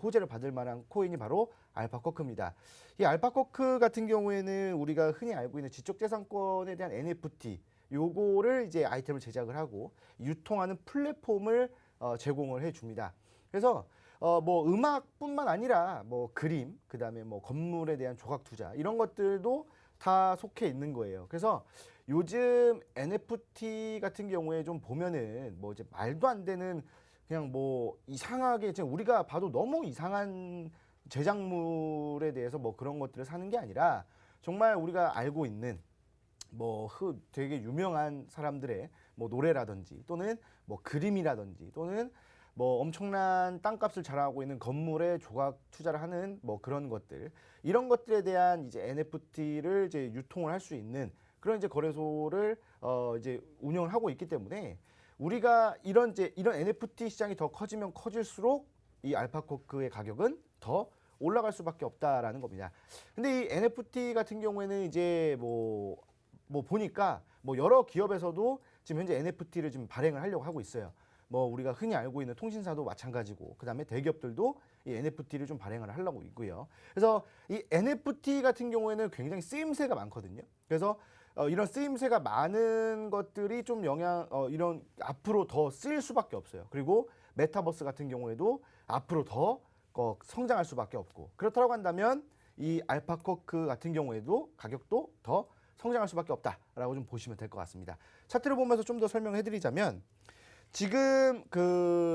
호재를 받을 만한 코인이 바로 알파쿼크입니다. 이 알파쿼크 같은 경우에는 우리가 흔히 알고 있는 지적재산권에 대한 NFT 요거를 이제 아이템을 제작을 하고 유통하는 플랫폼을 제공을 해줍니다. 그래서 뭐 음악뿐만 아니라 뭐 그림, 그다음에 뭐 건물에 대한 조각 투자 이런 것들도 다 속해 있는 거예요. 그래서 요즘 NFT 같은 경우에 좀 보면은 뭐 이제 말도 안 되는 그냥 뭐 이상하게 지금 우리가 봐도 너무 이상한 제작물에 대해서 뭐 그런 것들을 사는 게 아니라 정말 우리가 알고 있는 뭐 되게 유명한 사람들의 뭐 노래라든지 또는 뭐 그림이라든지 또는 뭐 엄청난 땅값을 자랑하고 있는 건물에 조각 투자를 하는 뭐 그런 것들 이런 것들에 대한 이제 NFT를 이제 유통을 할 수 있는 그런 이제 거래소를 이제 운영을 하고 있기 때문에 우리가 이런 NFT 시장이 더 커지면 커질수록 이 알파쿼크의 가격은 더 올라갈 수밖에 없다라는 겁니다. 근데 이 NFT 같은 경우에는 이제 뭐 보니까 뭐 여러 기업에서도 지금 현재 NFT를 지금 발행을 하려고 하고 있어요. 뭐 우리가 흔히 알고 있는 통신사도 마찬가지고 그다음에 대기업들도 이 NFT를 좀 발행을 하려고 있고요. 그래서 이 NFT 같은 경우에는 굉장히 쓰임새가 많거든요. 그래서 이런 쓰임새가 많은 것들이 좀 이런 앞으로 더 쓰일 수밖에 없어요. 그리고 메타버스 같은 경우에도 앞으로 더 성장할 수밖에 없고 그렇다고 한다면 이 알파쿼크 같은 경우에도 가격도 더 성장할 수밖에 없다라고 좀 보시면 될 것 같습니다. 차트를 보면서 좀 더 설명해 드리자면 지금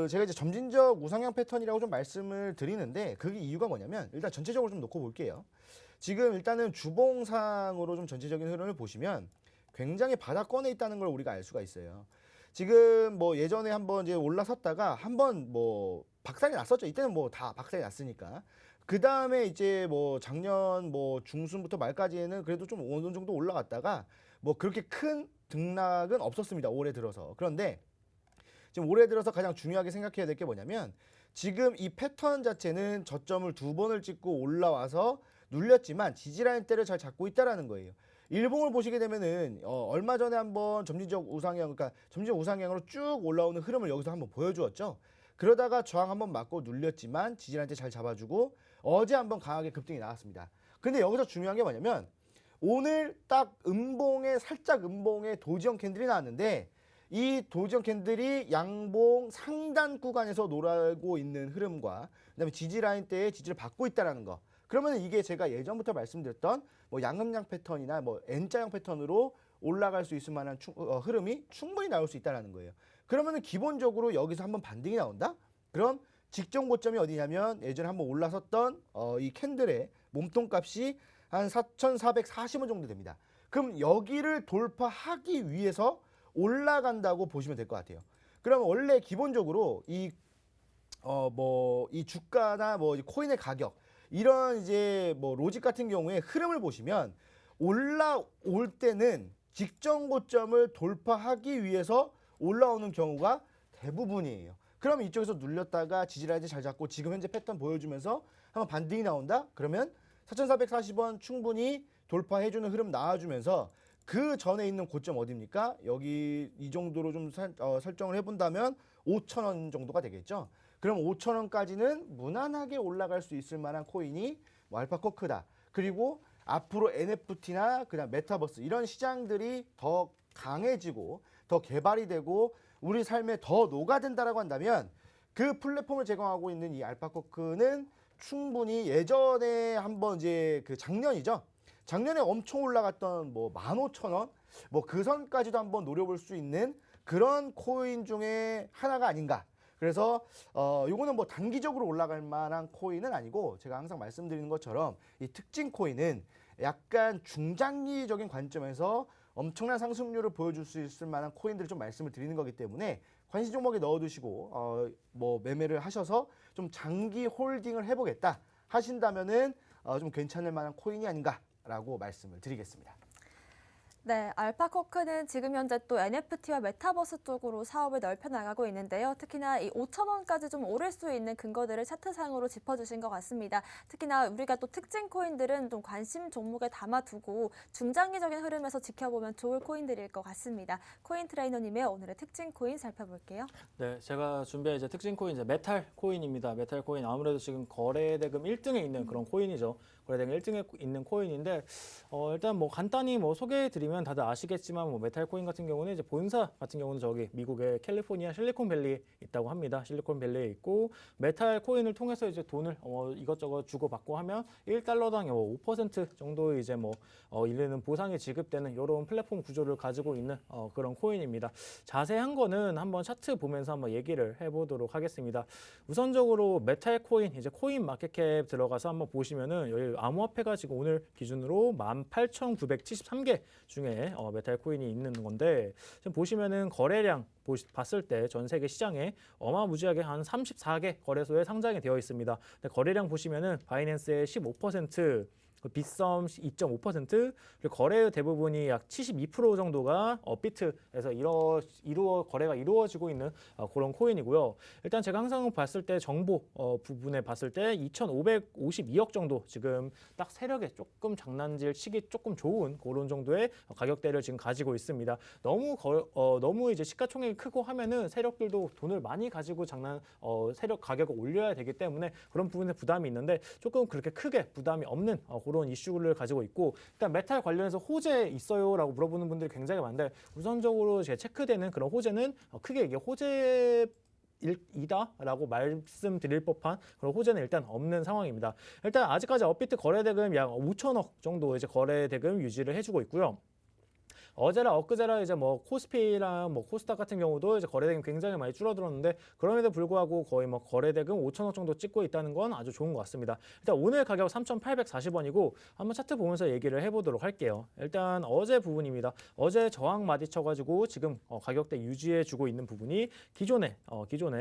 제가 이제 점진적 우상향 패턴이라고 좀 말씀을 드리는데 그 이유가 뭐냐면 일단 전체적으로 좀 놓고 볼게요. 지금 일단은 주봉상으로 좀 전체적인 흐름을 보시면 굉장히 바닥권에 있다는 걸 우리가 알 수가 있어요. 지금 뭐 예전에 한번 이제 올라섰다가 한번 뭐 박살이 났었죠. 이때는 뭐 다 박살이 났으니까. 그 다음에 이제 뭐 작년 뭐 중순부터 말까지는 그래도 좀 어느 정도 올라갔다가 뭐 그렇게 큰 등락은 없었습니다. 올해 들어서. 그런데 지금 올해 들어서 가장 중요하게 생각해야 될 게 뭐냐면 지금 이 패턴 자체는 저점을 2번을 찍고 올라와서 눌렸지만 지지라인대를 잘 잡고 있다라는 거예요. 일봉을 보시게 되면은 얼마 전에 한번 점진적 우상향, 그러니까 점진적 우상향으로 쭉 올라오는 흐름을 여기서 한번 보여주었죠. 그러다가 저항 한번 맞고 눌렸지만 지지라인대 잘 잡아주고 어제 한번 강하게 급등이 나왔습니다. 근데 여기서 중요한 게 뭐냐면 오늘 딱 살짝 음봉에 도지형 캔들이 나왔는데 이 도지형 캔들이 양봉 상단 구간에서 놀고 있는 흐름과 그다음에 지지라인대에 지지를 받고 있다라는 거. 그러면 이게 제가 예전부터 말씀드렸던 뭐 양음양 패턴이나 뭐 N자형 패턴으로 올라갈 수 있을 만한 흐름이 충분히 나올 수 있다는 거예요. 그러면은 기본적으로 여기서 한번 반등이 나온다? 그럼 직전 고점이 어디냐면 예전에 한번 올라섰던 이 캔들의 몸통값이 한 4,440원 정도 됩니다. 그럼 여기를 돌파하기 위해서 올라간다고 보시면 될 것 같아요. 그럼 원래 기본적으로 이 주가나 뭐 코인의 가격 이런 이제 뭐 로직 같은 경우에 흐름을 보시면 올라올 때는 직전 고점을 돌파하기 위해서 올라오는 경우가 대부분이에요. 그럼 이쪽에서 눌렸다가 지지라인을 잘 잡고 지금 현재 패턴 보여주면서 한번 반등이 나온다? 그러면 4,440원 충분히 돌파해주는 흐름 나와주면서 그 전에 있는 고점 어디입니까? 여기 이 정도로 좀 설정을 해본다면 5,000원 정도가 되겠죠. 그럼 5,000원까지는 무난하게 올라갈 수 있을 만한 코인이 뭐 알파쿼크다. 그리고 앞으로 NFT나 그냥 메타버스 이런 시장들이 더 강해지고 더 개발이 되고 우리 삶에 더 녹아든다라고 한다면 그 플랫폼을 제공하고 있는 이 알파코크는 충분히 예전에 한번 이제 그 작년이죠. 작년에 엄청 올라갔던 뭐 15,000원 뭐 그 선까지도 한번 노려볼 수 있는 그런 코인 중에 하나가 아닌가. 그래서 요거는 뭐 단기적으로 올라갈 만한 코인은 아니고 제가 항상 말씀드리는 것처럼 이 특징 코인은 약간 중장기적인 관점에서 엄청난 상승률을 보여줄 수 있을 만한 코인들을 좀 말씀을 드리는 거기 때문에 관심 종목에 넣어두시고 뭐 매매를 하셔서 좀 장기 홀딩을 해보겠다 하신다면은 좀 괜찮을 만한 코인이 아닌가라고 말씀을 드리겠습니다. 네, 알파코크는 지금 현재 또 NFT와 메타버스 쪽으로 사업을 넓혀 나가고 있는데요. 특히나 이 5,000원까지 좀 오를 수 있는 근거들을 차트상으로 짚어주신 것 같습니다. 특히나 우리가 또 특징 코인들은 좀 관심 종목에 담아두고 중장기적인 흐름에서 지켜보면 좋을 코인들일 것 같습니다. 코인 트레이너님의 오늘의 특징 코인 살펴볼게요. 네, 제가 준비한 이제 특징 코인 이제 메탈 코인입니다. 메탈 코인 아무래도 지금 거래대금 1등에 있는 그런 코인이죠. 거래대금 1등에 있는 코인인데 일단 뭐 간단히 뭐 소개해드리면 다들 아시겠지만 뭐 메탈 코인 같은 경우는 이제 본사 같은 경우는 저기 미국의 캘리포니아 실리콘밸리에 있다고 합니다. 실리콘밸리에 있고 메탈 코인을 통해서 이제 돈을 이것저것 주고받고 하면 1달러당 5% 정도 이제 뭐 이르는 보상이 지급되는 이런 플랫폼 구조를 가지고 있는 그런 코인입니다. 자세한 거는 한번 차트 보면서 한번 얘기를 해보도록 하겠습니다. 우선적으로 메탈 코인 이제 코인 마켓캡 들어가서 한번 보시면은 여기 암호화폐가 지금 오늘 기준으로 18,973개 중에 메탈 코인이 있는 건데 지금 보시면은 거래량 봤을 때 전 세계 시장에 어마무지하게 한 34개 거래소에 상장이 되어 있습니다. 근데 거래량 보시면은 바이낸스의 15%, 빗썸 2.5%, 그리고 거래의 대부분이 약 72% 정도가 업비트에서 거래가 이루어지고 있는 그런 코인이고요. 일단 제가 항상 봤을 때 정보 부분에 봤을 때 2,552억 정도 지금 딱 세력에 조금 장난질 치기 조금 좋은 그런 정도의 가격대를 지금 가지고 있습니다. 너무 이제 시가총액이 크고 하면은 세력들도 돈을 많이 가지고 세력 가격을 올려야 되기 때문에 그런 부분에 부담이 있는데 조금 그렇게 크게 부담이 없는 그런 이슈를 가지고 있고 일단 메탈 관련해서 호재 있어요라고 물어보는 분들이 굉장히 많은데 우선적으로 제가 체크되는 그런 호재는 크게 이게 이다라고 말씀드릴 법한 그런 호재는 일단 없는 상황입니다. 일단 아직까지 업비트 거래대금 약 5천억 정도 이제 거래대금 유지를 해주고 있고요. 어제랑 엊그제랑 이제 뭐 코스피랑 뭐 코스닥 같은 경우도 이제 거래대금 굉장히 많이 줄어들었는데 그럼에도 불구하고 거의 뭐 거래대금 5천억 정도 찍고 있다는 건 아주 좋은 것 같습니다. 일단 오늘 가격 3,840원이고 한번 차트 보면서 얘기를 해보도록 할게요. 일단 어제 부분입니다. 어제 저항 마디쳐가지고 지금 가격대 유지해주고 있는 부분이 기존에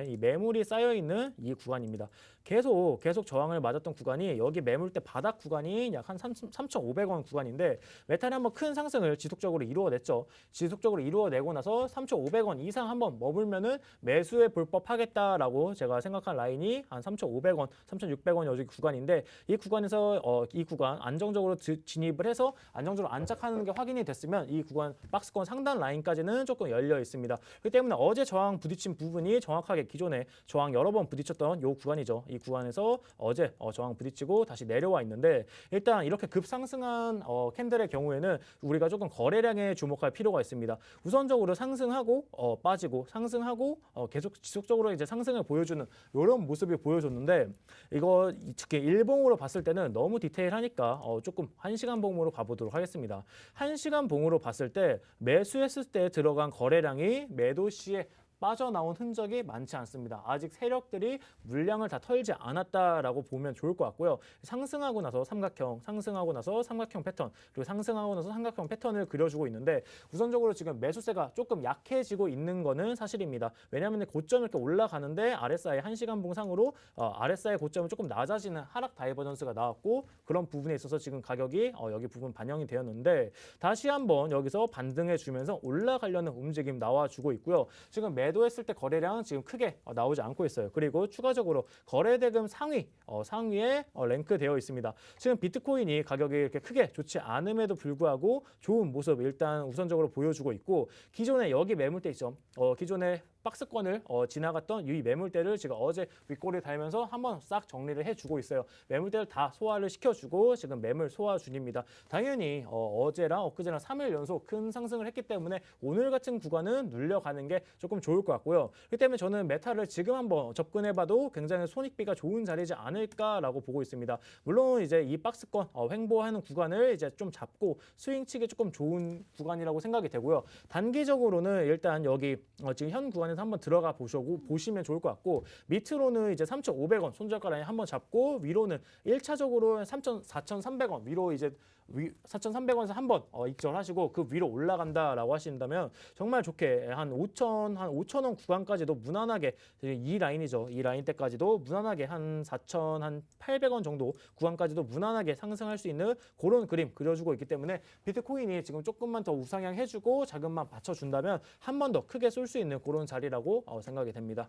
이 매물이 쌓여 있는 이 구간입니다. 계속 저항을 맞았던 구간이 여기 매물대 바닥 구간이 약 한 3,500원 구간인데 메탈이 한번 큰 상승을 지속적으로 이루어냈죠. 지속적으로 이루어내고 나서 3,500원 이상 한번 머물면은 매수에 볼법하겠다라고 제가 생각한 라인이 한 3,500원, 3,600원 여기 구간인데 이 구간에서 이 구간 안정적으로 진입을 해서 안정적으로 안착하는 게 확인이 됐으면 이 구간 박스권 상단 라인까지는 조금 열려 있습니다. 그렇기 때문에 어제 저항 부딪힌 부분이 정확하게 기존에 저항 여러 번 부딪혔던 이 구간이죠. 이 구간에서 어제 저항 부딪히고 다시 내려와 있는데 일단 이렇게 급상승한 캔들의 경우에는 우리가 조금 거래량에 주목할 필요가 있습니다. 우선적으로 상승하고 빠지고 상승하고 계속 지속적으로 이제 상승을 보여주는 이런 모습이 보여줬는데 이거 특히 일봉으로 봤을 때는 너무 디테일하니까 조금 1시간 봉으로 가보도록 하겠습니다. 1시간 봉으로 봤을 때 매수했을 때 들어간 거래량이 매도 시에 빠져나온 흔적이 많지 않습니다. 아직 세력들이 물량을 다 털지 않았다라고 보면 좋을 것 같고요. 상승하고 나서 삼각형, 상승하고 나서 삼각형 패턴, 그리고 상승하고 나서 삼각형 패턴을 그려주고 있는데 우선적으로 지금 매수세가 조금 약해지고 있는 거는 사실입니다. 왜냐하면 고점이 이렇게 올라가는데 RSI 1시간 봉상으로 RSI 고점은 조금 낮아지는 하락 다이버전스가 나왔고 그런 부분에 있어서 지금 가격이 여기 부분 반영이 되었는데 다시 한번 여기서 반등해 주면서 올라가려는 움직임 나와주고 있고요. 지금 매도했을 때 거래량 지금 크게 나오지 않고 있어요. 그리고 추가적으로 거래대금 상위에 랭크되어 있습니다. 지금 비트코인이 가격이 이렇게 크게 좋지 않음에도 불구하고 좋은 모습 일단 우선적으로 보여주고 있고 기존에 여기 매물대 있죠. 기존에 박스권을 지나갔던 이 매물대를 지금 어제 윗꼬리 달면서 한번 싹 정리를 해주고 있어요. 매물대를 다 소화를 시켜주고 지금 매물 소화 중입니다. 당연히 어제랑 엊그제랑 3일 연속 큰 상승을 했기 때문에 오늘 같은 구간은 눌려가는 게 조금 좋을 것 같고요. 그렇기 때문에 저는 메타를 지금 한번 접근해봐도 굉장히 손익비가 좋은 자리지 않을까라고 보고 있습니다. 물론 이제 이 박스권 횡보하는 구간을 이제 좀 잡고 스윙치기 조금 좋은 구간이라고 생각이 되고요. 단기적으로는 일단 여기 지금 현 구간에서 한번 들어가 보시면 좋을 것 같고 밑으로는 이제 3,500원 손절가 라인 한번 잡고 위로는 1차적으로 4,300원 위로 이제 4,300원에서 한번 익절하시고 그 위로 올라간다라고 하신다면 정말 좋게 한 5,000원 구간까지도 무난하게 이 라인이죠. 이 라인 때까지도 무난하게 한 4,800원 정도 구간까지도 무난하게 상승할 수 있는 그런 그림 그려주고 있기 때문에 비트코인이 지금 조금만 더 우상향 해주고 자금만 받쳐준다면 한 번 더 크게 쏠 수 있는 그런 자리라고 생각이 됩니다.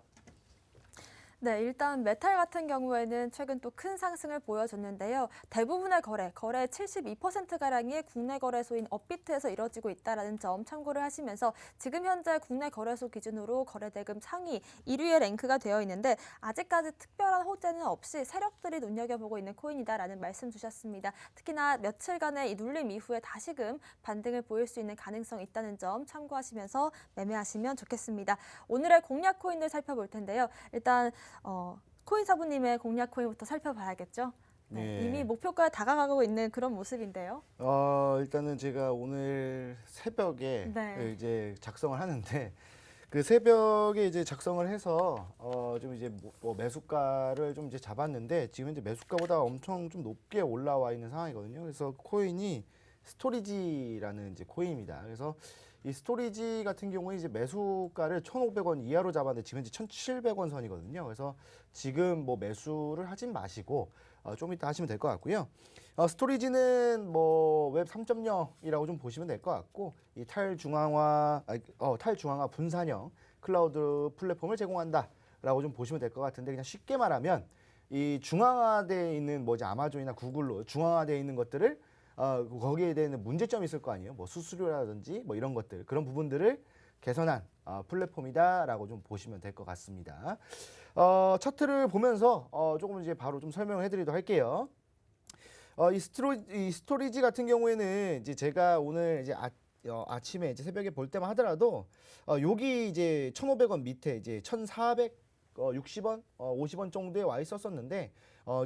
네, 일단 메탈 같은 경우에는 최근 또 큰 상승을 보여줬는데요. 대부분의 거래 72%가량이 국내 거래소인 업비트에서 이뤄지고 있다는 점 참고를 하시면서 지금 현재 국내 거래소 기준으로 거래대금 상위 1위에 랭크가 되어 있는데 아직까지 특별한 호재는 없이 세력들이 눈여겨보고 있는 코인이다라는 말씀 주셨습니다. 특히나 며칠간의 이 눌림 이후에 다시금 반등을 보일 수 있는 가능성이 있다는 점 참고하시면서 매매하시면 좋겠습니다. 오늘의 공략 코인들 살펴볼 텐데요. 일단 코인 사부님의 공략 코인부터 살펴봐야겠죠. 네, 네. 이미 목표가에 다가가고 있는 그런 모습인데요. 일단은 제가 오늘 새벽에 네. 이제 작성을 하는데 그 새벽에 이제 작성을 해서 좀 이제 뭐 매수가를 좀 이제 잡았는데 지금 이제 매수가보다 엄청 좀 높게 올라와 있는 상황이거든요. 그래서 코인이 스토리지라는 이제 코인입니다. 그래서 이 스토리지 같은 경우에 이제 매수가를 1,500원 이하로 잡았는데 지금 이제 1,700원 선이거든요. 그래서 지금 뭐 매수를 하진 마시고 좀 이따 하시면 될 것 같고요. 스토리지는 뭐 웹 3.0이라고 좀 보시면 될 것 같고 이 탈중앙화 분산형 클라우드 플랫폼을 제공한다라고 좀 보시면 될 것 같은데 그냥 쉽게 말하면 이 중앙화되어 있는 뭐 이제 아마존이나 구글로 중앙화되어 있는 것들을 거기에 대한 문제점이 있을 거 아니에요. 뭐 수수료라든지 뭐 이런 것들 그런 부분들을 개선한 플랫폼이다라고 좀 보시면 될 것 같습니다. 차트를 보면서 조금 이제 바로 좀 설명을 해드리도록 할게요. 이 스토리지 같은 경우에는 이제 제가 오늘 이제 아침에 이제 새벽에 볼 때만 하더라도 여기 이제 1,500원 밑에 이제 1,460원, 50원 정도에 와 있었었는데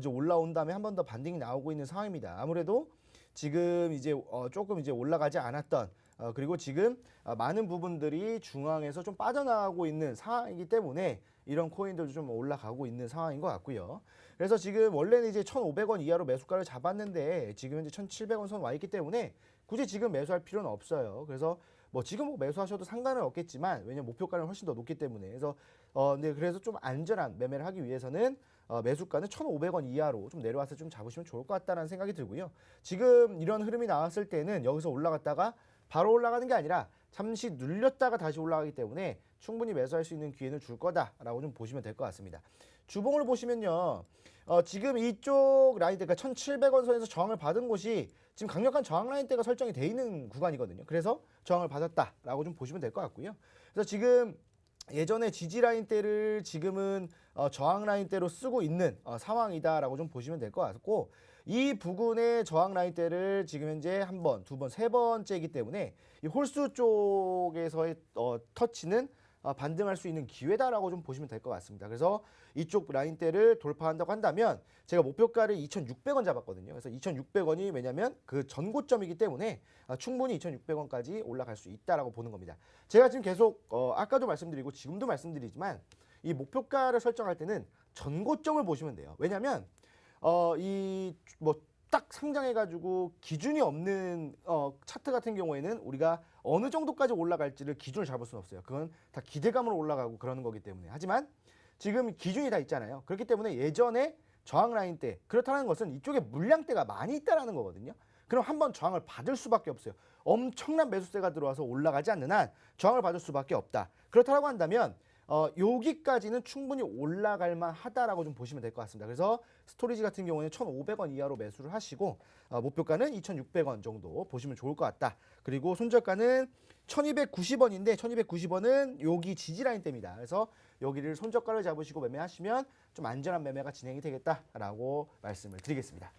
이제 올라온 다음에 한 번 더 반등이 나오고 있는 상황입니다. 아무래도 지금 이제 조금 이제 올라가지 않았던 그리고 지금 많은 부분들이 중앙에서 좀 빠져나가고 있는 상황이기 때문에 이런 코인들도 좀 올라가고 있는 상황인 것 같고요. 그래서 지금 원래는 이제 1,500원 이하로 매수가를 잡았는데 지금 이제 1,700원 선 와 있기 때문에 굳이 지금 매수할 필요는 없어요. 그래서 뭐 지금 뭐 매수하셔도 상관은 없겠지만 왜냐면 목표가는 훨씬 더 높기 때문에 그래서 좀 안전한 매매를 하기 위해서는 매수가는 1,500원 이하로 좀 내려와서 좀 잡으시면 좋을 것 같다는 생각이 들고요. 지금 이런 흐름이 나왔을 때는 여기서 올라갔다가 바로 올라가는 게 아니라 잠시 눌렸다가 다시 올라가기 때문에 충분히 매수할 수 있는 기회는 줄 거다라고 좀 보시면 될 것 같습니다. 주봉을 보시면요. 지금 이쪽 라인대, 그러니까 1,700원 선에서 저항을 받은 곳이 지금 강력한 저항 라인대가 설정이 돼 있는 구간이거든요. 그래서 저항을 받았다라고 좀 보시면 될 것 같고요. 그래서 지금 예전에 지지 라인대를 지금은 저항 라인대로 쓰고 있는 상황이다라고 좀 보시면 될 것 같고 이 부근의 저항 라인대를 지금 현재 한 번, 두 번, 세 번째이기 때문에 이 홀수 쪽에서의 터치는 반등할 수 있는 기회다라고 좀 보시면 될 것 같습니다. 그래서 이쪽 라인대를 돌파한다고 한다면 제가 목표가를 2,600원 잡았거든요. 그래서 2,600원이 왜냐면 그 전고점이기 때문에 충분히 2,600원까지 올라갈 수 있다라고 보는 겁니다. 제가 지금 계속 아까도 말씀드리고 지금도 말씀드리지만 이 목표가를 설정할 때는 전고점을 보시면 돼요. 왜냐면 이 뭐 딱 상장해가지고 기준이 없는 차트 같은 경우에는 우리가 어느 정도까지 올라갈지를 기준을 잡을 수는 없어요. 그건 다 기대감으로 올라가고 그러는 거기 때문에. 하지만 지금 기준이 다 있잖아요. 그렇기 때문에 예전에 저항 라인 때 그렇다는 것은 이쪽에 물량대가 많이 있다라는 거거든요. 그럼 한번 저항을 받을 수밖에 없어요. 엄청난 매수세가 들어와서 올라가지 않는 한 저항을 받을 수밖에 없다. 그렇다고 한다면 여기까지는 충분히 올라갈 만하다라고 좀 보시면 될 것 같습니다. 그래서 스토리지 같은 경우는 1,500원 이하로 매수를 하시고 목표가는 2,600원 정도 보시면 좋을 것 같다. 그리고 손절가는 1290원인데 1290원은 여기 지지라인 때입니다. 그래서 여기를 손저가를 잡으시고 매매하시면 좀 안전한 매매가 진행이 되겠다라고 말씀을 드리겠습니다.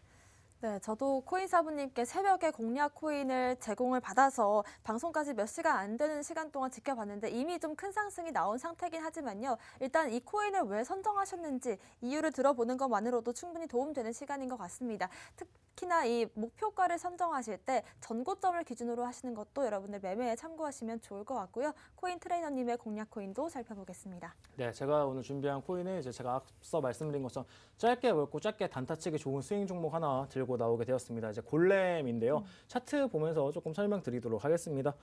네, 저도 코인사부님께 새벽에 공략 코인을 제공을 받아서 방송까지 몇 시간 안 되는 시간 동안 지켜봤는데 이미 좀 큰 상승이 나온 상태긴 하지만요. 일단 이 코인을 왜 선정하셨는지 이유를 들어보는 것만으로도 충분히 도움되는 시간인 것 같습니다. 특히나 이 목표가를 선정하실 때 전고점을 기준으로 하시는 것도 여러분들 매매에 참고하시면 좋을 것 같고요. 코인 트레이너님의 공략 코인도 살펴보겠습니다. 네, 제가 오늘 준비한 코인은 이제 제가 앞서 말씀드린 것처럼 짧게 먹고 짧게 단타치기 좋은 스윙 종목 하나 들고 나오게 되었습니다. 이제 골렘인데요. 차트 보면서 조금 설명드리도록 하겠습니다.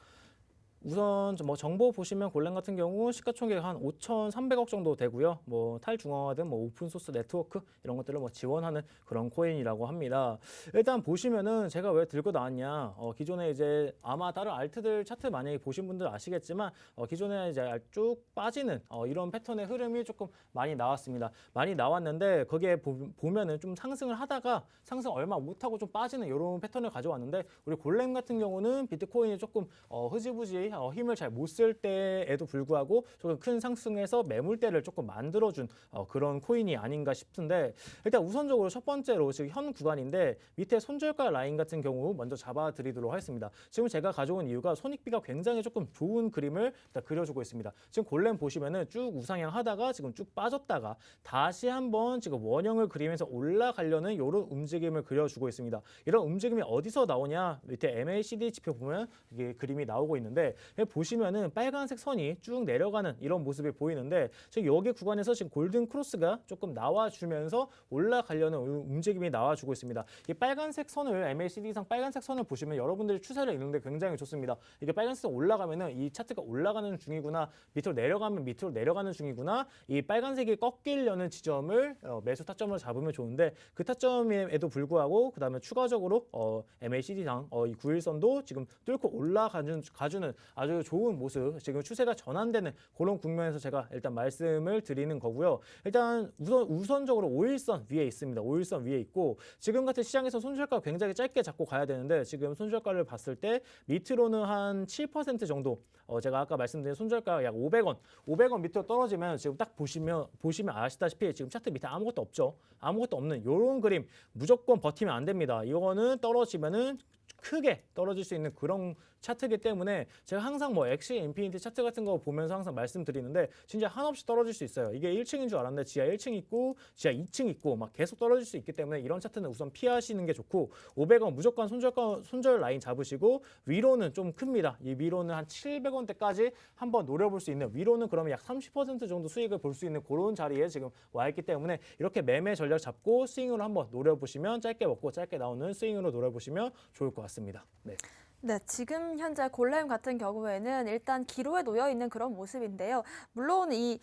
우선 뭐 정보 보시면 골렘 같은 경우 시가총액 한 5,300억 정도 되고요. 뭐 탈중앙화든 뭐 오픈 소스 네트워크 이런 것들을 뭐 지원하는 그런 코인이라고 합니다. 일단 보시면은 제가 왜 들고 나왔냐? 기존에 이제 아마 다른 알트들 차트 만약에 보신 분들 아시겠지만 기존에 이제 쭉 빠지는 이런 패턴의 흐름이 조금 많이 나왔습니다. 많이 나왔는데 거기에 보면은 좀 상승을 하다가 상승 얼마 못하고 좀 빠지는 이런 패턴을 가져왔는데 우리 골렘 같은 경우는 비트코인이 조금 흐지부지 힘을 잘 못 쓸 때에도 불구하고 조금 큰 상승에서 매물대를 조금 만들어준 그런 코인이 아닌가 싶은데 일단 우선적으로 첫 번째로 지금 현 구간인데 밑에 손절가 라인 같은 경우 먼저 잡아드리도록 하겠습니다. 지금 제가 가져온 이유가 손익비가 굉장히 조금 좋은 그림을 일단 그려주고 있습니다. 지금 골렘 보시면은 쭉 우상향 하다가 지금 쭉 빠졌다가 다시 한번 지금 원형을 그리면서 올라가려는 이런 움직임을 그려주고 있습니다. 이런 움직임이 어디서 나오냐? 밑에 MACD 지표 보면 이게 그림이 나오고 있는데 보시면은 빨간색 선이 쭉 내려가는 이런 모습이 보이는데 지금 여기 구간에서 지금 골든 크로스가 조금 나와주면서 올라가려는 움직임이 나와주고 있습니다. 이 빨간색 선을 MACD상 빨간색 선을 보시면 여러분들이 추세를 읽는데 굉장히 좋습니다. 이게 빨간색 선 올라가면은 이 차트가 올라가는 중이구나, 밑으로 내려가면 밑으로 내려가는 중이구나, 이 빨간색이 꺾이려는 지점을 매수 타점으로 잡으면 좋은데 그 타점에도 불구하고 그 다음에 추가적으로 MACD상 이 9일선도 지금 뚫고 올라가주는 아주 좋은 모습, 지금 추세가 전환되는 그런 국면에서 제가 일단 말씀을 드리는 거고요. 일단 우선적으로 5일선 위에 있습니다. 5일선 위에 있고 지금 같은 시장에서 손절가 굉장히 짧게 잡고 가야 되는데 지금 손절가를 봤을 때 밑으로는 한 7% 정도 제가 아까 말씀드린 손절가 약 500원 밑으로 떨어지면 지금 딱 보시면 아시다시피 지금 차트 밑에 아무것도 없죠. 아무것도 없는 이런 그림 무조건 버티면 안 됩니다. 이거는 떨어지면은 크게 떨어질 수 있는 그런 차트이기 때문에 제가 항상 뭐 엑시 인피니티 차트 같은 거 보면서 항상 말씀드리는데 진짜 한없이 떨어질 수 있어요. 이게 1층인 줄 알았는데 지하 1층 있고 지하 2층 있고 막 계속 떨어질 수 있기 때문에 이런 차트는 우선 피하시는 게 좋고 500원 무조건 손절 라인 잡으시고 위로는 좀 큽니다. 이 위로는 한 700원대까지 한번 노려볼 수 있는 위로는 그러면 약 30% 정도 수익을 볼 수 있는 그런 자리에 지금 와 있기 때문에 이렇게 매매 전략 잡고 스윙으로 한번 노려보시면 짧게 먹고 짧게 나오는 스윙으로 노려보시면 좋을 것 같습니다. 네. 네, 지금 현재 골렘 같은 경우에는 일단 기로에 놓여 있는 그런 모습인데요. 물론 이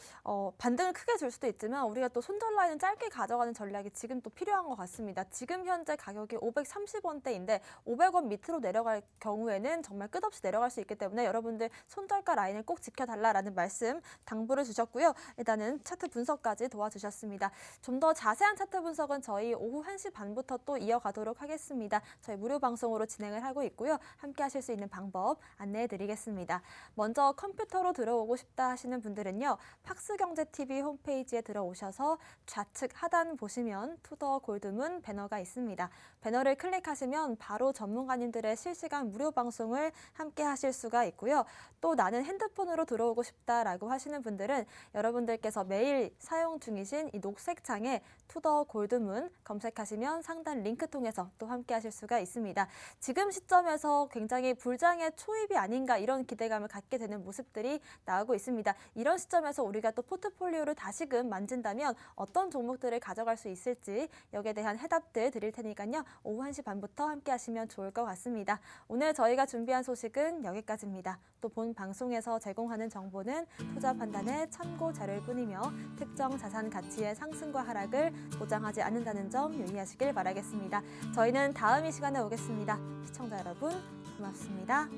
반등을 크게 줄 수도 있지만 우리가 또 손절 라인은 짧게 가져가는 전략이 지금 또 필요한 것 같습니다. 지금 현재 가격이 530원대인데 500원 밑으로 내려갈 경우에는 정말 끝없이 내려갈 수 있기 때문에 여러분들 손절가 라인을 꼭 지켜달라라는 말씀 당부를 주셨고요. 일단은 차트 분석까지 도와주셨습니다. 좀 더 자세한 차트 분석은 저희 오후 1시 반부터 또 이어가도록 하겠습니다. 저희 무료 방송으로 진행을 하고 있고요. 함께 하실 수 있는 방법 안내해 드리겠습니다. 먼저 컴퓨터로 들어오고 싶다 하시는 분들은요. 팍스경제TV 홈페이지에 들어오셔서 좌측 하단 보시면 투더 골드문 배너가 있습니다. 배너를 클릭하시면 바로 전문가님들의 실시간 무료 방송을 함께 하실 수가 있고요. 또 나는 핸드폰으로 들어오고 싶다라고 하시는 분들은 여러분들께서 매일 사용 중이신 이 녹색 창에 투더 골드문 검색하시면 상단 링크 통해서 또 함께 하실 수가 있습니다. 지금 시점에서 굉장히 불장의 초입이 아닌가 이런 기대감을 갖게 되는 모습들이 나오고 있습니다. 이런 시점에서 우리가 또 포트폴리오를 다시금 만진다면 어떤 종목들을 가져갈 수 있을지 여기에 대한 해답들 드릴 테니까요. 오후 1시 반부터 함께 하시면 좋을 것 같습니다. 오늘 저희가 준비한 소식은 여기까지입니다. 또 본 방송에서 제공하는 정보는 투자 판단의 참고 자료일 뿐이며 특정 자산 가치의 상승과 하락을 보장하지 않는다는 점 유의하시길 바라겠습니다. 저희는 다음 이 시간에 오겠습니다. 시청자 여러분 고맙습니다.